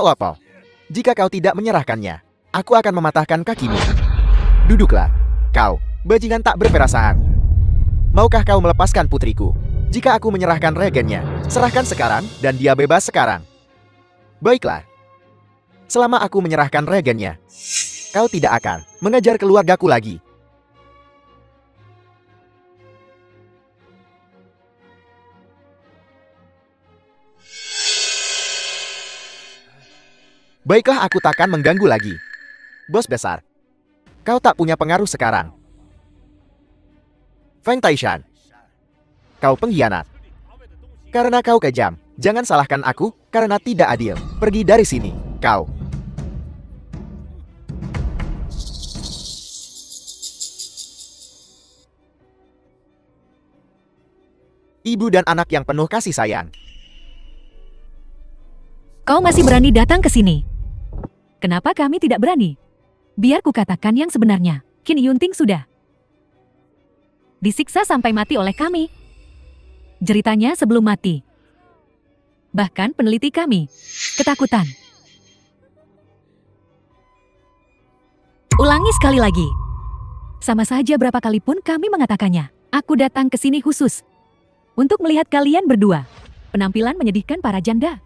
apa? Jika kau tidak menyerahkannya, aku akan mematahkan kakimu. Duduklah, kau, bajingan tak berperasaan. Maukah kau melepaskan putriku? Jika aku menyerahkan regennya, serahkan sekarang dan dia bebas sekarang. Baiklah. Selama aku menyerahkan regennya, kau tidak akan mengejar keluargaku lagi. Baiklah, aku takkan mengganggu lagi. Bos besar, kau tak punya pengaruh sekarang. Feng Taishan, kau pengkhianat. Karena kau kejam, jangan salahkan aku karena tidak adil. Pergi dari sini, kau. Ibu dan anak yang penuh kasih sayang. Kau masih berani datang ke sini? Kenapa kami tidak berani? Biar ku katakan yang sebenarnya. Qin Yunting sudah disiksa sampai mati oleh kami. Jeritanya sebelum mati. Bahkan peneliti kami ketakutan. Ulangi sekali lagi. Sama saja berapa kali pun kami mengatakannya. Aku datang ke sini khusus untuk melihat kalian berdua. Penampilan menyedihkan para janda.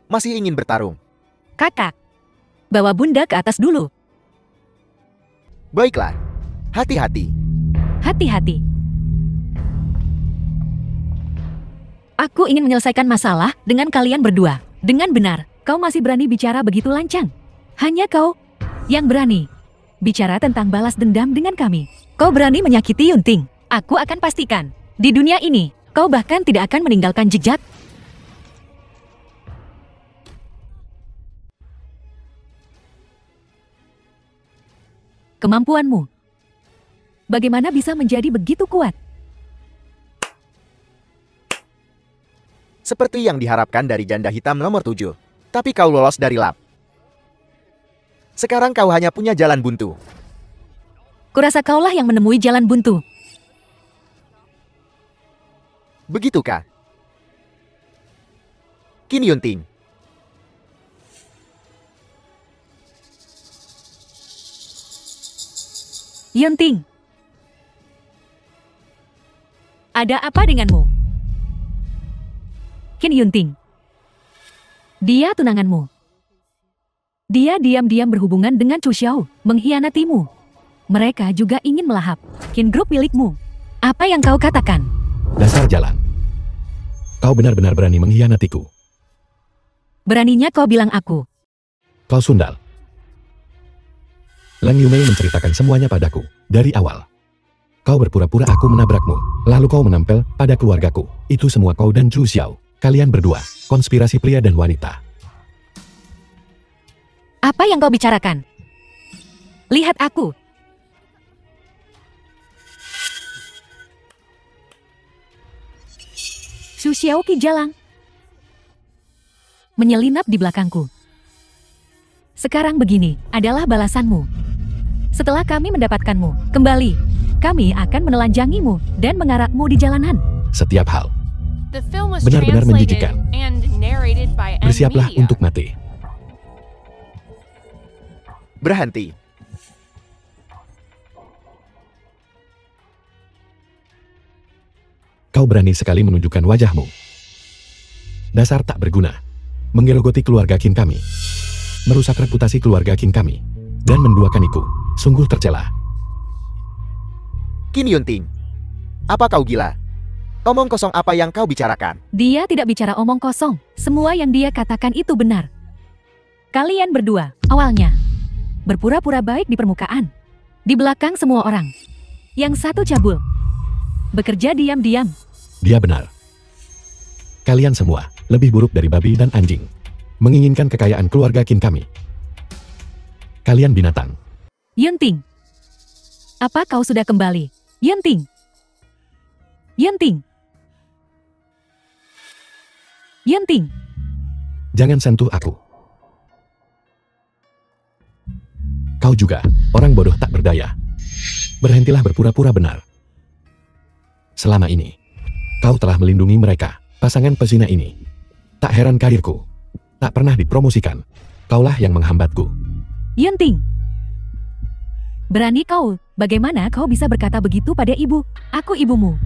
Masih ingin bertarung? Kakak, bawa bunda ke atas dulu. Baiklah. Hati-hati. Hati-hati. Aku ingin menyelesaikan masalah dengan kalian berdua. Dengan benar, kau masih berani bicara begitu lancang. Hanya kau yang berani bicara tentang balas dendam dengan kami. Kau berani menyakiti Yunting. Aku akan pastikan, di dunia ini, kau bahkan tidak akan meninggalkan jejak. Kemampuanmu bagaimana bisa menjadi begitu kuat? Seperti yang diharapkan dari janda hitam nomor 7. Tapi kau lolos dari lab. Sekarang kau hanya punya jalan buntu. Kurasa kaulah yang menemui jalan buntu. Begitukah? Qin Yunting. Yunting. Ada apa denganmu? Qin Yunting. Dia tunanganmu. Dia diam-diam berhubungan dengan Chu Xiao, mengkhianatimu. Mereka juga ingin melahap Qin Group milikmu. Apa yang kau katakan? Dasar jalan. Kau benar-benar berani mengkhianatiku. Beraninya kau bilang aku. Kau sundal. Lang Yumei menceritakan semuanya padaku, dari awal. Kau berpura-pura aku menabrakmu, lalu kau menempel pada keluargaku. Itu semua kau dan Chu Xiao. Kalian berdua, konspirasi pria dan wanita. Apa yang kau bicarakan? Lihat aku. Xu Xiao Kijalang menyelinap di belakangku. Sekarang begini, adalah balasanmu. Setelah kami mendapatkanmu, kembali, kami akan menelanjangimu dan mengarakmu di jalanan. Setiap hal benar-benar menjijikan. Bersiaplah untuk mati. Berhenti. Kau berani sekali menunjukkan wajahmu. Dasar tak berguna. Menggerogoti keluarga Qin kami. Merusak reputasi keluarga Qin kami. Dan menduakaniku. Sungguh tercela. Qin Yunting. Apa kau gila? Omong kosong apa yang kau bicarakan? Dia tidak bicara omong kosong. Semua yang dia katakan itu benar. Kalian berdua, awalnya, berpura-pura baik di permukaan. Di belakang semua orang. Yang satu cabul. Bekerja diam-diam. Dia benar. Kalian semua, lebih buruk dari babi dan anjing. Menginginkan kekayaan keluarga Qin kami. Kalian binatang. Yunting. Apa kau sudah kembali? Yunting. Yunting. Yunting. Jangan sentuh aku. Kau juga, orang bodoh tak berdaya. Berhentilah berpura-pura benar. Selama ini, Kau telah melindungi mereka, pasangan pesina ini. Tak heran karirku tak pernah dipromosikan. Kaulah yang menghambatku. Yunting. Berani kau, bagaimana kau bisa berkata begitu pada ibu? Aku ibumu.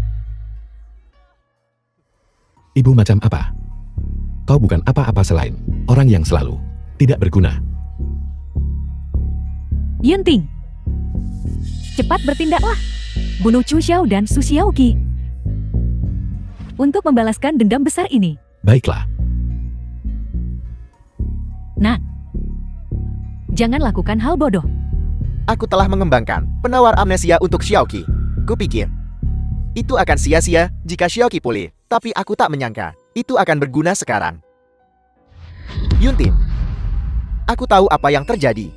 Ibu macam apa? Kau bukan apa-apa selain orang yang selalu tidak berguna. Yunting. Cepat bertindaklah. Bunuh Chu Xiao dan Su Xiaoqi. Untuk membalaskan dendam besar ini. Baiklah. Nah, jangan lakukan hal bodoh. Aku telah mengembangkan penawar amnesia untuk Xiaoqi. Kupikir itu akan sia-sia jika Xiaoqi pulih, tapi aku tak menyangka itu akan berguna sekarang. Yuntin, aku tahu apa yang terjadi.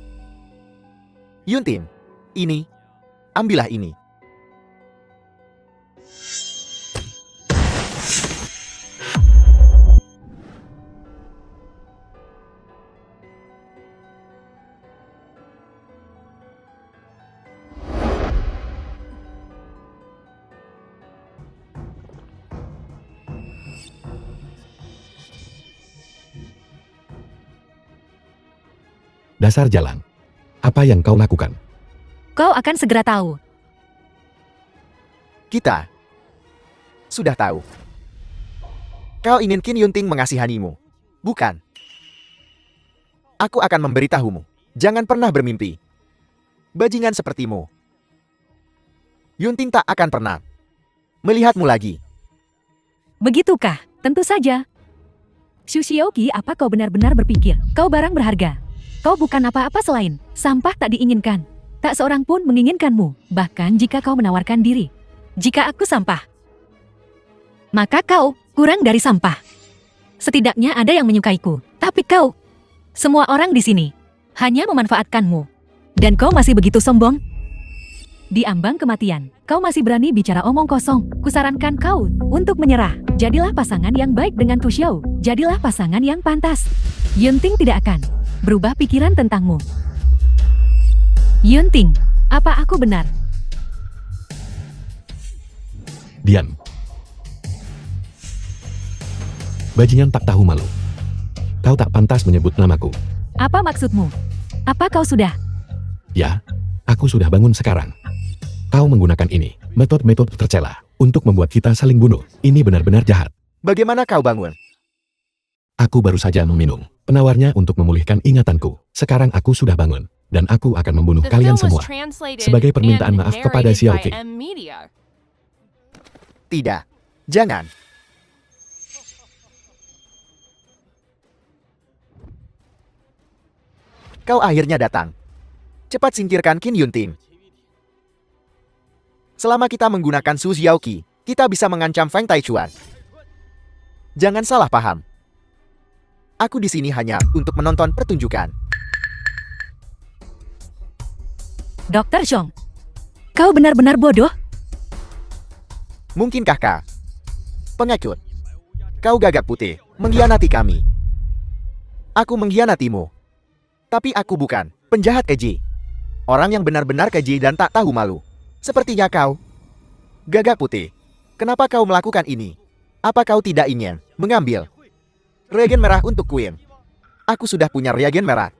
Yuntin, ini, ambillah ini. Dasar jalan. Apa yang kau lakukan? Kau akan segera tahu. Kita sudah tahu. Kau ingin Qin Yunting mengasihanimu, bukan? Aku akan memberitahumu. Jangan pernah bermimpi. Bajingan sepertimu. Yunting tak akan pernah melihatmu lagi. Begitukah? Tentu saja. Su Xiaoqi, apa kau benar-benar berpikir kau barang berharga? Kau bukan apa-apa selain sampah tak diinginkan. Tak seorang pun menginginkanmu, bahkan jika kau menawarkan diri. Jika aku sampah, maka kau kurang dari sampah. Setidaknya ada yang menyukaiku, tapi kau, semua orang di sini, hanya memanfaatkanmu. Dan kau masih begitu sombong? Di ambang kematian, kau masih berani bicara omong kosong. Kusarankan kau untuk menyerah. Jadilah pasangan yang baik dengan Tu Xiao. Jadilah pasangan yang pantas. Yunting tidak akan berubah pikiran tentangmu. Yunting, apa aku benar? Diam. Bajingan tak tahu malu. Kau tak pantas menyebut namaku. Apa maksudmu? Apa kau sudah? Ya, aku sudah bangun sekarang. Kau menggunakan ini, metode-metode tercela, untuk membuat kita saling bunuh. Ini benar-benar jahat. Bagaimana kau bangun? Aku baru saja meminum penawarnya untuk memulihkan ingatanku. Sekarang aku sudah bangun, dan aku akan membunuh kalian semua. Sebagai permintaan maaf kepada Xiaoqi. Tidak, jangan. Kau akhirnya datang. Cepat singkirkan Qin Yunting. Selama kita menggunakan Su Xiaoqi, kita bisa mengancam Feng Taichuan. Jangan salah paham. Aku di sini hanya untuk menonton pertunjukan. Dr. Zhong, kau benar-benar bodoh? Mungkinkah kau pengecut? Kau gagak putih, mengkhianati kami. Aku mengkhianatimu. Tapi aku bukan penjahat keji. Orang yang benar-benar keji dan tak tahu malu. Sepertinya kau. Gagak putih, kenapa kau melakukan ini? Apa kau tidak ingin mengambil reagen merah untuk Queen? Aku sudah punya reagen merah.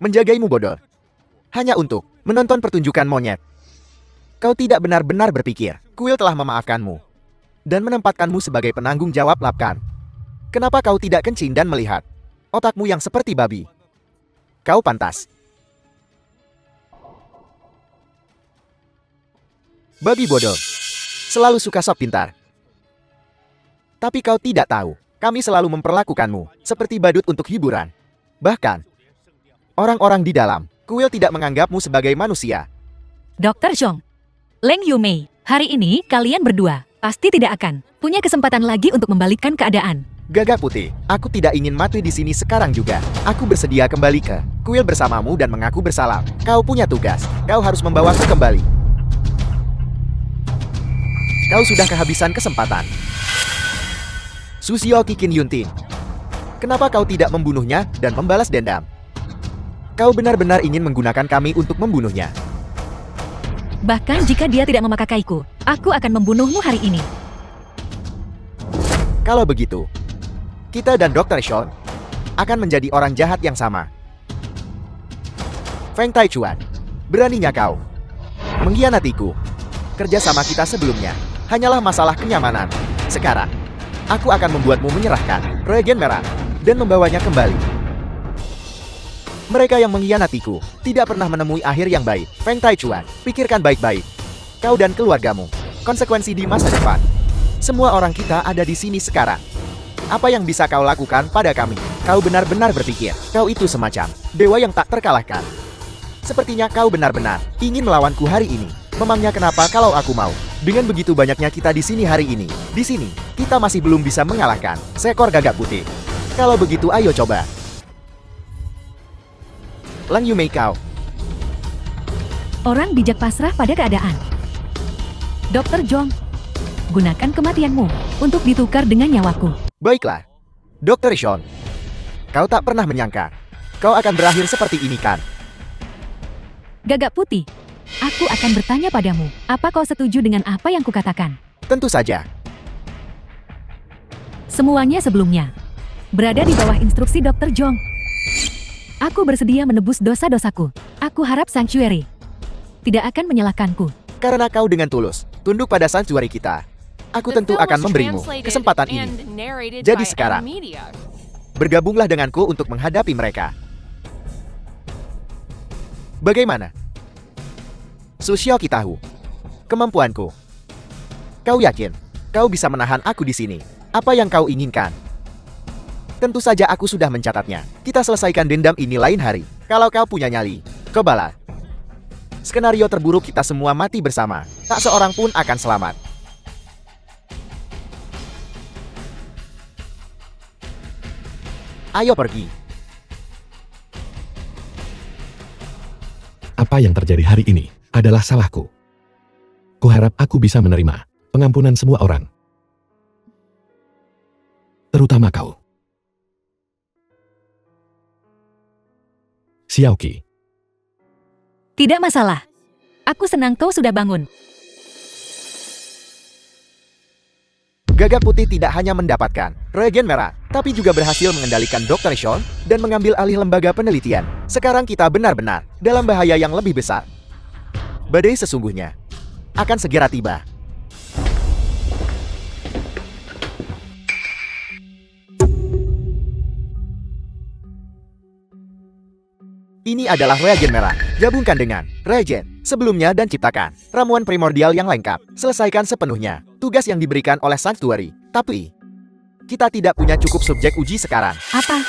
Menjagaimu bodoh. Hanya untuk menonton pertunjukan monyet. Kau tidak benar-benar berpikir Quill telah memaafkanmu dan menempatkanmu sebagai penanggung jawab Lapkan. Kenapa kau tidak kencing dan melihat otakmu yang seperti babi? Kau pantas. Babi bodoh. Selalu suka sok pintar. Tapi kau tidak tahu, kami selalu memperlakukanmu seperti badut untuk hiburan. Bahkan, orang-orang di dalam, Quill tidak menganggapmu sebagai manusia. Dr. Zhong, Leng Yumei, hari ini kalian berdua pasti tidak akan punya kesempatan lagi untuk membalikkan keadaan. Gagak putih, aku tidak ingin mati di sini sekarang juga. Aku bersedia kembali ke Quill bersamamu dan mengaku bersalah. Kau punya tugas, kau harus membawaku kembali. Kau sudah kehabisan kesempatan. Su Xiaoqi Qin Yunting, kenapa kau tidak membunuhnya dan membalas dendam? Kau benar-benar ingin menggunakan kami untuk membunuhnya. Bahkan jika dia tidak memakaiku, aku akan membunuhmu hari ini. Kalau begitu, kita dan Dr. Sean akan menjadi orang jahat yang sama. Feng Taichuan, beraninya kau mengkhianatiku. Kerjasama kita sebelumnya hanyalah masalah kenyamanan. Sekarang, aku akan membuatmu menyerahkan regen merah dan membawanya kembali. Mereka yang mengkhianatiku tidak pernah menemui akhir yang baik. Feng Taichuan, pikirkan baik-baik. Kau dan keluargamu, konsekuensi di masa depan. Semua orang kita ada di sini sekarang. Apa yang bisa kau lakukan pada kami? Kau benar-benar berpikir kau itu semacam dewa yang tak terkalahkan. Sepertinya kau benar-benar ingin melawanku hari ini. Memangnya kenapa kalau aku mau? Dengan begitu banyaknya kita di sini hari ini. Di sini, kita masih belum bisa mengalahkan seekor gagak putih. Kalau begitu ayo coba. Lang Yumei kau. Orang bijak pasrah pada keadaan. Dr. Zhong, gunakan kematianmu untuk ditukar dengan nyawaku. Baiklah, Dr. Sean. Kau tak pernah menyangka kau akan berakhir seperti ini kan? Gagak putih, aku akan bertanya padamu, apa kau setuju dengan apa yang kukatakan? Tentu saja. Semuanya sebelumnya berada di bawah instruksi Dr. Zhong. Aku bersedia menebus dosa-dosaku. Aku harap Sanctuary tidak akan menyalahkanku. Karena kau dengan tulus tunduk pada sanctuary kita, aku tentu akan memberimu kesempatan ini. Jadi sekarang, bergabunglah denganku untuk menghadapi mereka. Bagaimana? Susio Kitahu, kemampuanku. Kau yakin kau bisa menahan aku di sini? Apa yang kau inginkan? Tentu saja aku sudah mencatatnya. Kita selesaikan dendam ini lain hari. Kalau kau punya nyali, cobalah. Skenario terburuk kita semua mati bersama. Tak seorang pun akan selamat. Ayo pergi. Apa yang terjadi hari ini adalah salahku. Kuharap aku bisa menerima pengampunan semua orang. Terutama kau. Xiaoqi. Tidak masalah. Aku senang kau sudah bangun. Gagak putih tidak hanya mendapatkan regen merah, tapi juga berhasil mengendalikan Dr. Sean dan mengambil alih lembaga penelitian. Sekarang kita benar-benar dalam bahaya yang lebih besar. Badai sesungguhnya akan segera tiba. Ini adalah reagen merah. Gabungkan dengan reagen sebelumnya dan ciptakan ramuan primordial yang lengkap. Selesaikan sepenuhnya tugas yang diberikan oleh Sanctuary. Tapi, kita tidak punya cukup subjek uji sekarang. Apa?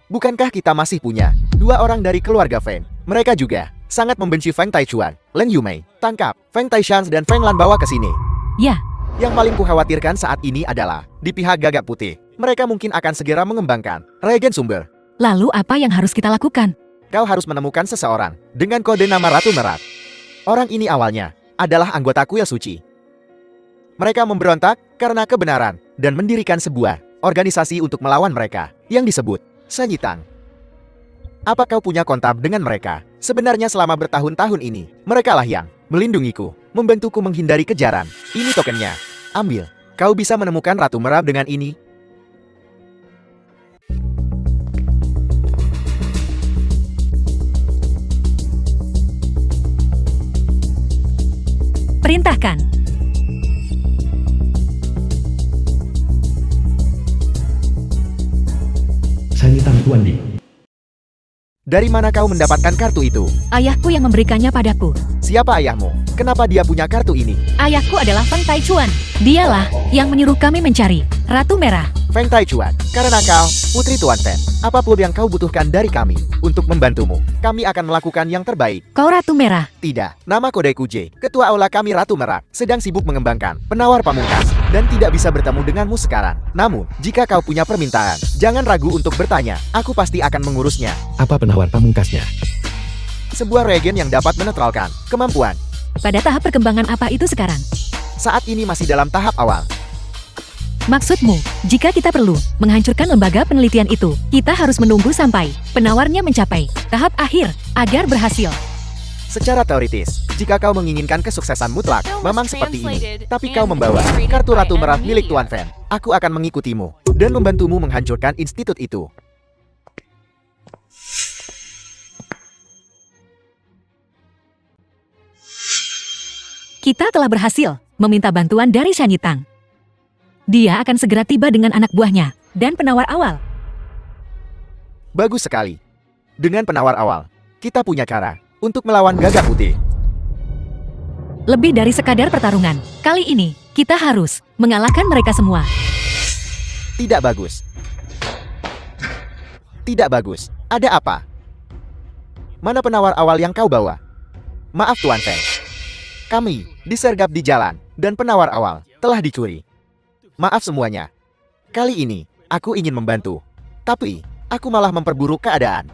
Bukankah kita masih punya 2 orang dari keluarga Feng? Mereka juga sangat membenci Feng Taichuan. Lang Yumei, tangkap Feng Taishan dan Feng Lan bawa ke sini. Ya. Yang paling kukhawatirkan saat ini adalah di pihak gagak putih. Mereka mungkin akan segera mengembangkan regen sumber. Lalu apa yang harus kita lakukan? Kau harus menemukan seseorang dengan kode nama Ratu Merak. Orang ini awalnya adalah anggota kuil suci. Mereka memberontak karena kebenaran dan mendirikan sebuah organisasi untuk melawan mereka yang disebut Sanyitang. Apa kau punya kontak dengan mereka? Sebenarnya selama bertahun-tahun ini, merekalah yang melindungiku, membantuku menghindari kejaran. Ini tokennya. Ambil. Kau bisa menemukan Ratu Merah dengan ini. Perintahkan. Sanyitang Tuan Di. Dari mana kau mendapatkan kartu itu? Ayahku yang memberikannya padaku. Siapa ayahmu? Kenapa dia punya kartu ini? Ayahku adalah Feng Taichuan. Dialah yang menyuruh kami mencari Ratu Merah. Feng Taichuan, karena kau, Putri Tuan Fen, apapun yang kau butuhkan dari kami untuk membantumu, kami akan melakukan yang terbaik. Kau Ratu Merah. Tidak, nama kodeku J. Ketua Aula kami Ratu Merah, sedang sibuk mengembangkan penawar pamungkas dan tidak bisa bertemu denganmu sekarang. Namun, jika kau punya permintaan, jangan ragu untuk bertanya. Aku pasti akan mengurusnya. Apa penawar pamungkasnya? Sebuah regen yang dapat menetralkan kemampuan. Pada tahap perkembangan apa itu sekarang? Saat ini masih dalam tahap awal. Maksudmu, jika kita perlu menghancurkan lembaga penelitian itu, kita harus menunggu sampai penawarnya mencapai tahap akhir agar berhasil. Secara teoritis, jika kau menginginkan kesuksesan mutlak, memang seperti ini. Tapi kau membawa kartu Ratu Merah milik Tuan Fan. Aku akan mengikutimu dan membantumu menghancurkan institut itu. Kita telah berhasil meminta bantuan dari Shan Yitang. Dia akan segera tiba dengan anak buahnya dan penawar awal. Bagus sekali. Dengan penawar awal, kita punya cara untuk melawan Gagak Putih. Lebih dari sekadar pertarungan, kali ini kita harus mengalahkan mereka semua. Tidak bagus. Tidak bagus. Ada apa? Mana penawar awal yang kau bawa? Maaf Tuan Fan. Kami disergap di jalan dan penawar awal telah dicuri. Maaf semuanya. Kali ini aku ingin membantu, tapi aku malah memperburuk keadaan.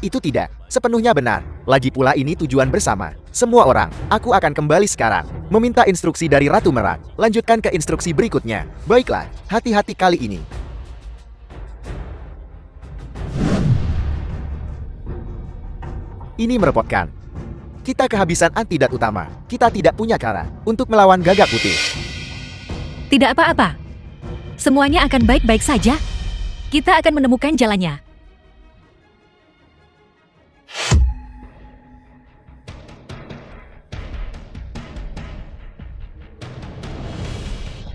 Itu tidak sepenuhnya benar. Lagi pula ini tujuan bersama semua orang. Aku akan kembali sekarang, meminta instruksi dari Ratu Merah. Lanjutkan ke instruksi berikutnya. Baiklah, hati-hati kali ini. Ini merepotkan. Kita kehabisan antidat utama. Kita tidak punya cara untuk melawan Gagak Putih. Tidak apa-apa. Semuanya akan baik-baik saja. Kita akan menemukan jalannya.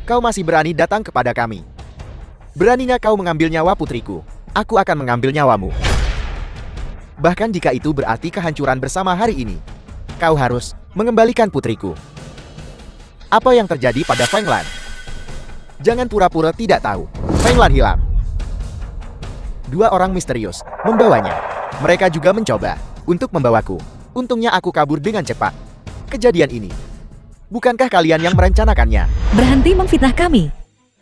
Kau masih berani datang kepada kami. Beraninya kau mengambil nyawa putriku, aku akan mengambil nyawamu. Bahkan jika itu berarti kehancuran bersama hari ini. Kau harus mengembalikan putriku. Apa yang terjadi pada Feng Lan? Jangan pura-pura tidak tahu. Feng Lan hilang. Dua orang misterius membawanya. Mereka juga mencoba untuk membawaku. Untungnya aku kabur dengan cepat. Kejadian ini, bukankah kalian yang merencanakannya? Berhenti memfitnah kami.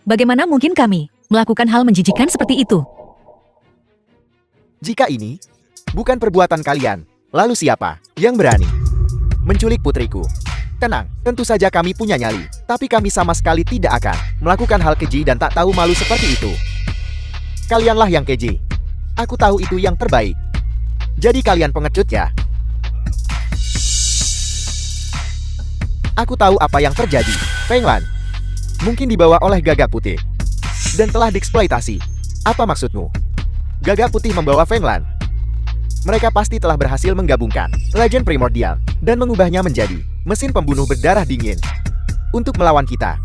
Bagaimana mungkin kami melakukan hal menjijikan seperti itu? Jika ini bukan perbuatan kalian, lalu siapa yang berani menculik putriku? Tenang, tentu saja kami punya nyali, tapi kami sama sekali tidak akan melakukan hal keji dan tak tahu malu seperti itu. Kalianlah yang keji. Aku tahu itu yang terbaik. Jadi kalian pengecut ya? Aku tahu apa yang terjadi. Feng Lan mungkin dibawa oleh Gagak Putih dan telah dieksploitasi. Apa maksudmu? Gagak Putih membawa Feng Lan. Mereka pasti telah berhasil menggabungkan Regen Primordial dan mengubahnya menjadi mesin pembunuh berdarah dingin untuk melawan kita.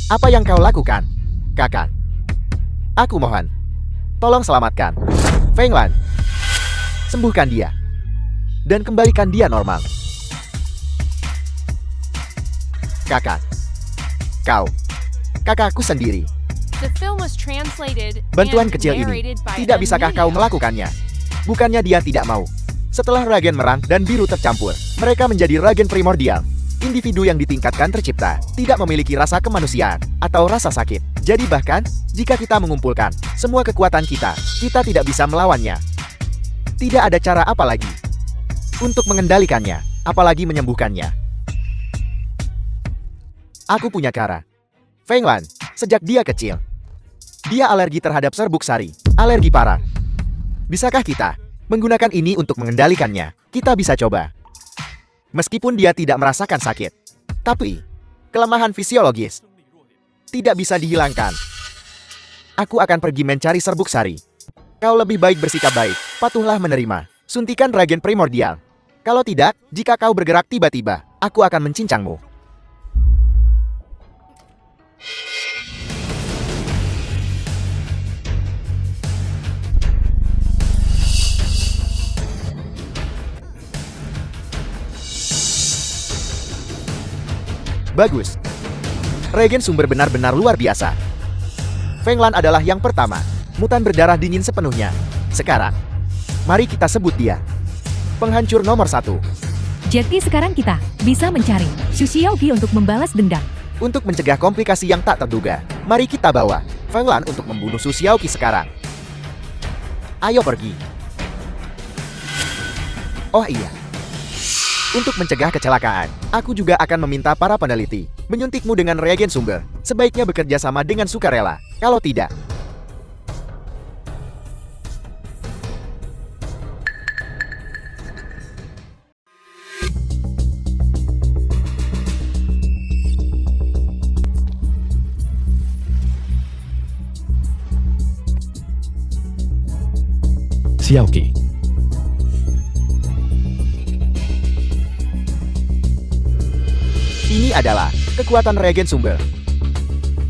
Apa yang kau lakukan, kakak? Aku mohon, tolong selamatkan Feng Lan. Sembuhkan dia dan kembalikan dia normal. Kakak, kau, kakakku sendiri. Bantuan kecil ini, tidak bisakah kau melakukannya? Bukannya dia tidak mau. Setelah Regen Merang dan Biru tercampur, mereka menjadi Regen Primordial. Individu yang ditingkatkan tercipta, tidak memiliki rasa kemanusiaan atau rasa sakit. Jadi bahkan, jika kita mengumpulkan semua kekuatan kita, kita tidak bisa melawannya. Tidak ada cara apa lagi untuk mengendalikannya, apalagi menyembuhkannya. Aku punya cara. Feng Lan, sejak dia kecil, dia alergi terhadap serbuk sari, alergi parah. Bisakah kita menggunakan ini untuk mengendalikannya? Kita bisa coba. Meskipun dia tidak merasakan sakit, tapi kelemahan fisiologis tidak bisa dihilangkan. Aku akan pergi mencari serbuk sari. Kau lebih baik bersikap baik, patuhlah menerima suntikan Regen Primordial. Kalau tidak, jika kau bergerak tiba-tiba, aku akan mencincangmu. Bagus. Regen sumber benar-benar luar biasa. Feng Lan adalah yang pertama. Mutan berdarah dingin sepenuhnya. Sekarang, mari kita sebut dia penghancur nomor 1. Jadi sekarang kita bisa mencari Xu Xiaoqi untuk membalas dendam. Untuk mencegah komplikasi yang tak terduga, mari kita bawa Feng Lan untuk membunuh Xu Xiaoqi sekarang. Ayo pergi. Oh iya. Untuk mencegah kecelakaan, aku juga akan meminta para peneliti menyuntikmu dengan reagen sumber. Sebaiknya bekerja sama dengan sukarela. Kalau tidak, Xiaoqi. ini adalah kekuatan reagen sumber.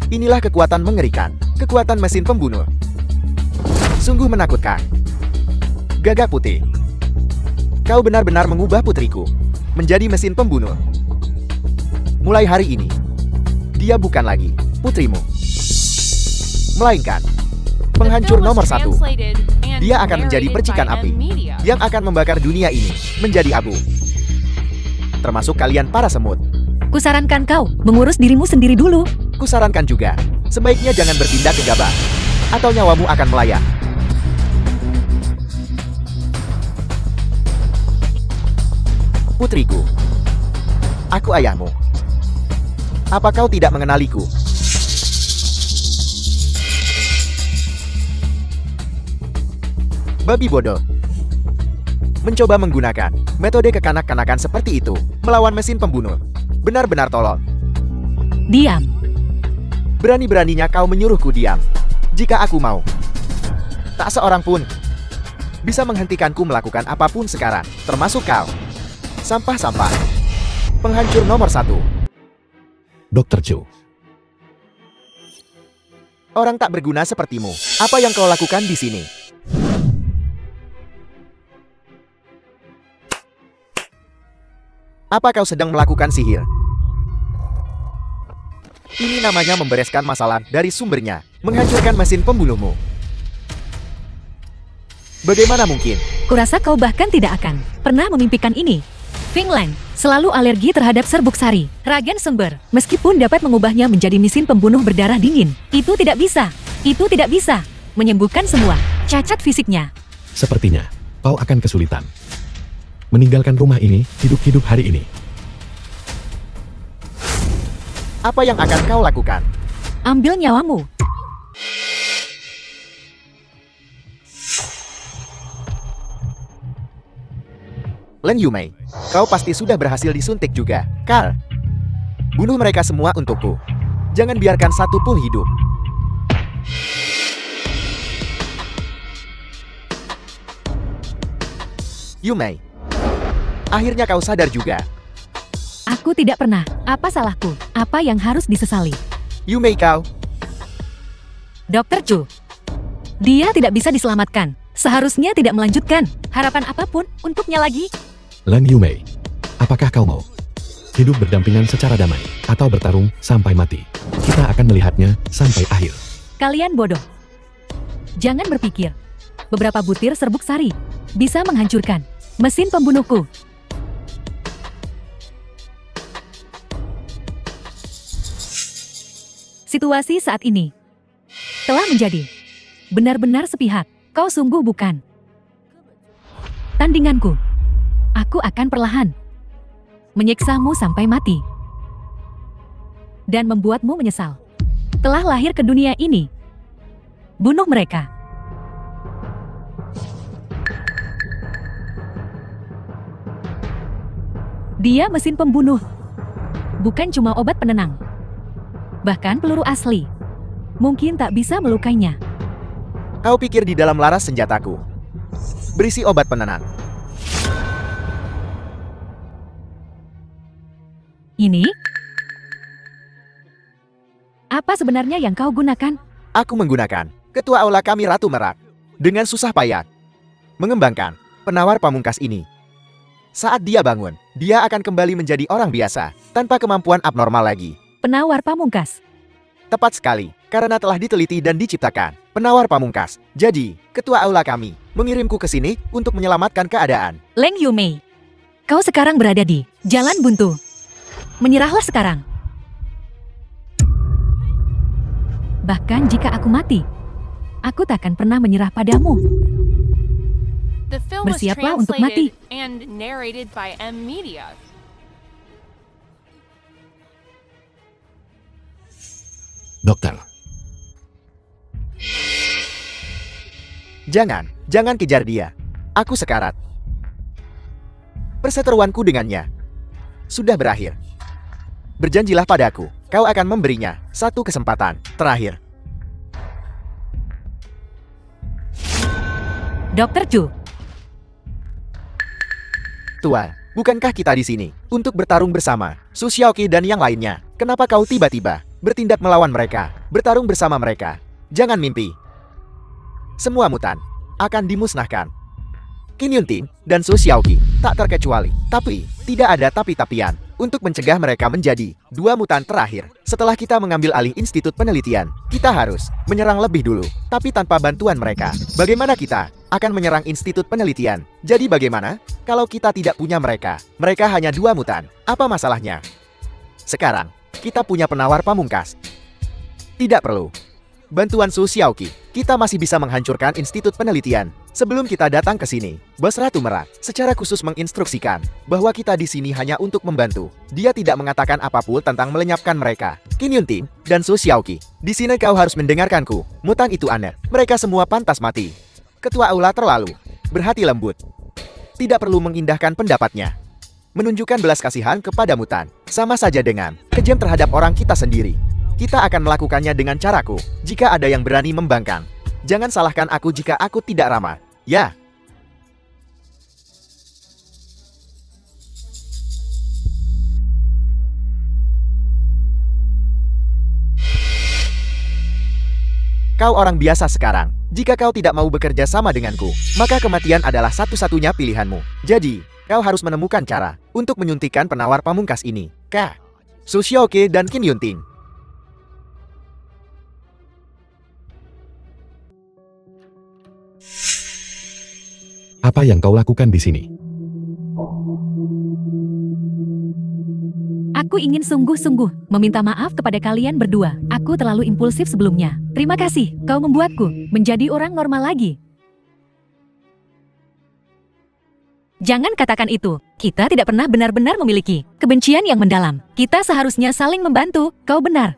Inilah kekuatan mengerikan, kekuatan mesin pembunuh. Sungguh menakutkan. Gagak putih. Kau benar-benar mengubah putriku menjadi mesin pembunuh. Mulai hari ini, dia bukan lagi putrimu, melainkan penghancur nomor 1. Dia akan menjadi percikan api yang akan membakar dunia ini menjadi abu. Termasuk kalian para semut. Kusarankan kau mengurus dirimu sendiri dulu. Kusarankan juga, sebaiknya jangan bertindak gegabah, atau nyawamu akan melayang. Putriku, aku ayahmu. Apa kau tidak mengenaliku? Babi bodoh. Mencoba menggunakan metode kekanak-kanakan seperti itu melawan mesin pembunuh. Benar-benar tolol. Diam. Berani-beraninya kau menyuruhku diam. Jika aku mau, tak seorang pun bisa menghentikanku melakukan apapun sekarang, termasuk kau. Sampah-sampah. Penghancur nomor 1. Dr. Chu. Orang tak berguna sepertimu. Apa yang kau lakukan di sini? Apa kau sedang melakukan sihir? Ini namanya membereskan masalah dari sumbernya, menghancurkan mesin pembunuhmu. Bagaimana mungkin? Kurasa kau bahkan tidak akan pernah memimpikan ini. Finglang selalu alergi terhadap serbuk sari, reagen sumber. Meskipun dapat mengubahnya menjadi mesin pembunuh berdarah dingin, itu tidak bisa. Itu tidak bisa menyembuhkan semua cacat fisiknya. Sepertinya kau akan kesulitan meninggalkan rumah ini hidup-hidup hari ini. Apa yang akan kau lakukan? Ambil nyawamu. Len Yumei, kau pasti sudah berhasil disuntik juga. Carl, bunuh mereka semua untukku. Jangan biarkan satu pun hidup. Yumei, akhirnya kau sadar juga. Aku tidak pernah. Apa salahku? Apa yang harus disesali? Yumei kau. Dr. Chu. Dia tidak bisa diselamatkan. Seharusnya tidak melanjutkan harapan apapun untuknya lagi. Lan Yumei, apakah kau mau hidup berdampingan secara damai atau bertarung sampai mati? Kita akan melihatnya sampai akhir. Kalian bodoh. Jangan berpikir beberapa butir serbuk sari bisa menghancurkan mesin pembunuhku. Situasi saat ini telah menjadi benar-benar sepihak. Kau sungguh bukan tandinganku. Aku akan perlahan menyiksamu sampai mati dan membuatmu menyesal telah lahir ke dunia ini. Bunuh mereka. Dia mesin pembunuh, bukan cuma obat penenang. Bahkan peluru asli mungkin tak bisa melukainya. Kau pikir di dalam laras senjataku berisi obat penenang? Ini? Apa sebenarnya yang kau gunakan? Aku menggunakan ketua aula kami Ratu Merak dengan susah payah mengembangkan penawar pamungkas ini. Saat dia bangun, dia akan kembali menjadi orang biasa tanpa kemampuan abnormal lagi. Penawar pamungkas. Tepat sekali, karena telah diteliti dan diciptakan penawar pamungkas. Jadi, ketua aula kami mengirimku ke sini untuk menyelamatkan keadaan. Len Yumei, kau sekarang berada di jalan buntu. Menyerahlah sekarang. Bahkan jika aku mati, aku takkan pernah menyerah padamu. The film was Bersiaplah untuk mati. translated and narrated by M Media. Dokter, Jangan kejar dia. Aku sekarat. Perseteruanku dengannya sudah berakhir. Berjanjilah padaku, kau akan memberinya satu kesempatan terakhir. Dokter Chu, Tua, bukankah kita di sini untuk bertarung bersama Su Xiaoqi dan yang lainnya? Kenapa kau tiba-tiba bertindak melawan mereka, bertarung bersama mereka? Jangan mimpi. Semua mutan akan dimusnahkan. Qin Yunting dan Su Xiaoqi tak terkecuali. Tapi, tidak ada tapi-tapian untuk mencegah mereka menjadi dua mutan terakhir. Setelah kita mengambil alih institut penelitian, kita harus menyerang lebih dulu. Tapi tanpa bantuan mereka, bagaimana kita akan menyerang institut penelitian? Jadi bagaimana kalau kita tidak punya mereka? Mereka hanya dua mutan. Apa masalahnya? Sekarang, kita punya penawar pamungkas. Tidak perlu bantuan Su Xiaoqi. Kita masih bisa menghancurkan institut penelitian. Sebelum kita datang ke sini, Bos Ratu Merak secara khusus menginstruksikan bahwa kita di sini hanya untuk membantu. Dia tidak mengatakan apapun tentang melenyapkan mereka. Qin Yunting dan Su Xiaoqi, di sini kau harus mendengarkanku. Mutan itu aneh. Mereka semua pantas mati. Ketua Aula terlalu berhati lembut. Tidak perlu mengindahkan pendapatnya. Menunjukkan belas kasihan kepada mutan sama saja dengan kejam terhadap orang kita sendiri. Kita akan melakukannya dengan caraku. Jika ada yang berani membangkang, jangan salahkan aku jika aku tidak ramah. Ya. Kau orang biasa sekarang. Jika kau tidak mau bekerja sama denganku, maka kematian adalah satu-satunya pilihanmu. Jadi, kau harus menemukan cara untuk menyuntikkan penawar pamungkas ini. Su Xiaoqi dan Qin Yunting. apa yang kau lakukan di sini? Aku ingin sungguh-sungguh meminta maaf kepada kalian berdua. Aku terlalu impulsif sebelumnya. Terima kasih, kau membuatku menjadi orang normal lagi. Jangan katakan itu. Kita tidak pernah benar-benar memiliki kebencian yang mendalam. Kita seharusnya saling membantu. Kau benar.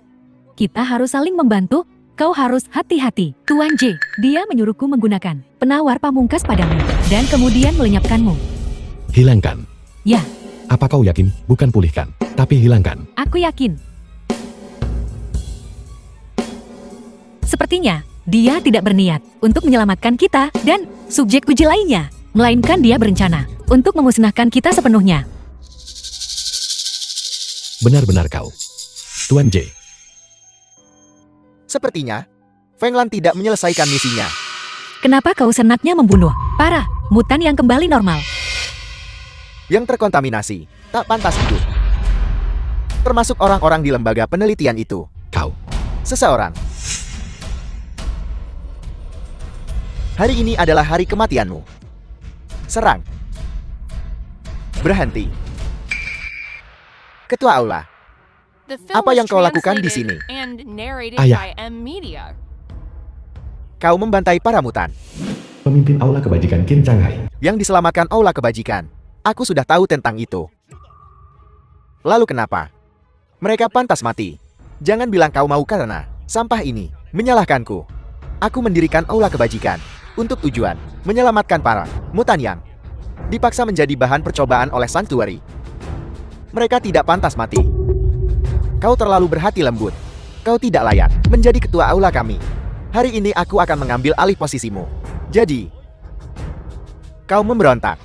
Kita harus saling membantu. Kau harus hati-hati. Tuan J, dia menyuruhku menggunakan penawar pamungkas padamu dan kemudian melenyapkanmu. Hilangkan. Ya, Apa kau yakin? Bukan pulihkan, tapi hilangkan. aku yakin. Sepertinya dia tidak berniat untuk menyelamatkan kita dan subjek uji lainnya, melainkan dia berencana untuk memusnahkan kita sepenuhnya. Benar-benar kau. Tuan J, Sepertinya, Feng Lan tidak menyelesaikan misinya. Kenapa kau senaknya membunuh para mutan yang kembali normal? Yang terkontaminasi, tak pantas hidup. Termasuk orang-orang di lembaga penelitian itu. kau. Seseorang. Hari ini adalah hari kematianmu. Serang. Berhenti. Ketua Aula. Apa yang kau lakukan di sini? Ayah. Kau membantai para mutan. Pemimpin Aula Kebajikan Qin Shanghai. Yang diselamatkan Aula Kebajikan. Aku sudah tahu tentang itu. Lalu kenapa? Mereka pantas mati. Jangan bilang kau mau karena sampah ini menyalahkanku. Aku mendirikan Aula Kebajikan untuk tujuan menyelamatkan para mutan yang dipaksa menjadi bahan percobaan oleh Sanctuary. Mereka tidak pantas mati. Kau terlalu berhati lembut. Kau tidak layak menjadi ketua aula kami. Hari ini aku akan mengambil alih posisimu. Jadi, kau memberontak.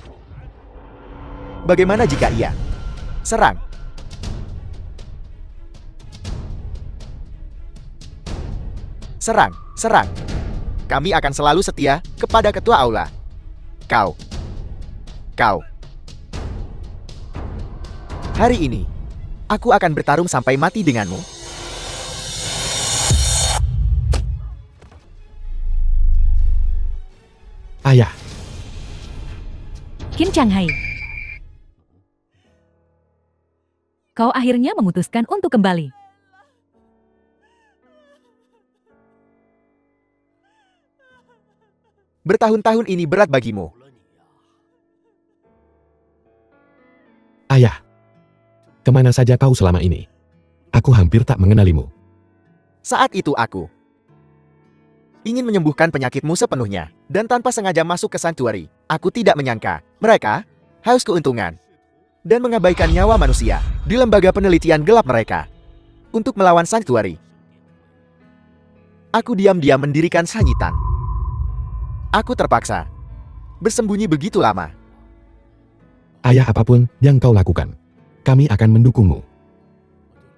Bagaimana jika ia serang? Serang, serang. Kami akan selalu setia kepada ketua aula. Kau. Hari ini, aku akan bertarung sampai mati denganmu. Ayah, Qin Shanghai. Kau akhirnya memutuskan untuk kembali. Bertahun-tahun ini berat bagimu. Ayah, kemana saja kau selama ini? Aku hampir tak mengenalimu. Saat itu aku ingin menyembuhkan penyakitmu sepenuhnya, dan tanpa sengaja masuk ke Sanctuary. Aku tidak menyangka mereka haus keuntungan dan mengabaikan nyawa manusia di lembaga penelitian gelap mereka untuk melawan Sanctuary. Aku diam-diam mendirikan Sanyitan. Aku terpaksa bersembunyi begitu lama. Ayah, apapun yang kau lakukan, kami akan mendukungmu.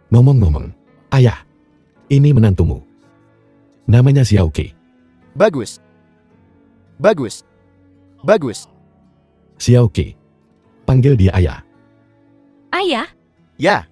Ngomong-ngomong, ayah, ini menantumu. Namanya Xiaoqi. Bagus. Bagus. Bagus. Xiaoqi. Panggil dia ayah. Ayah, Ya,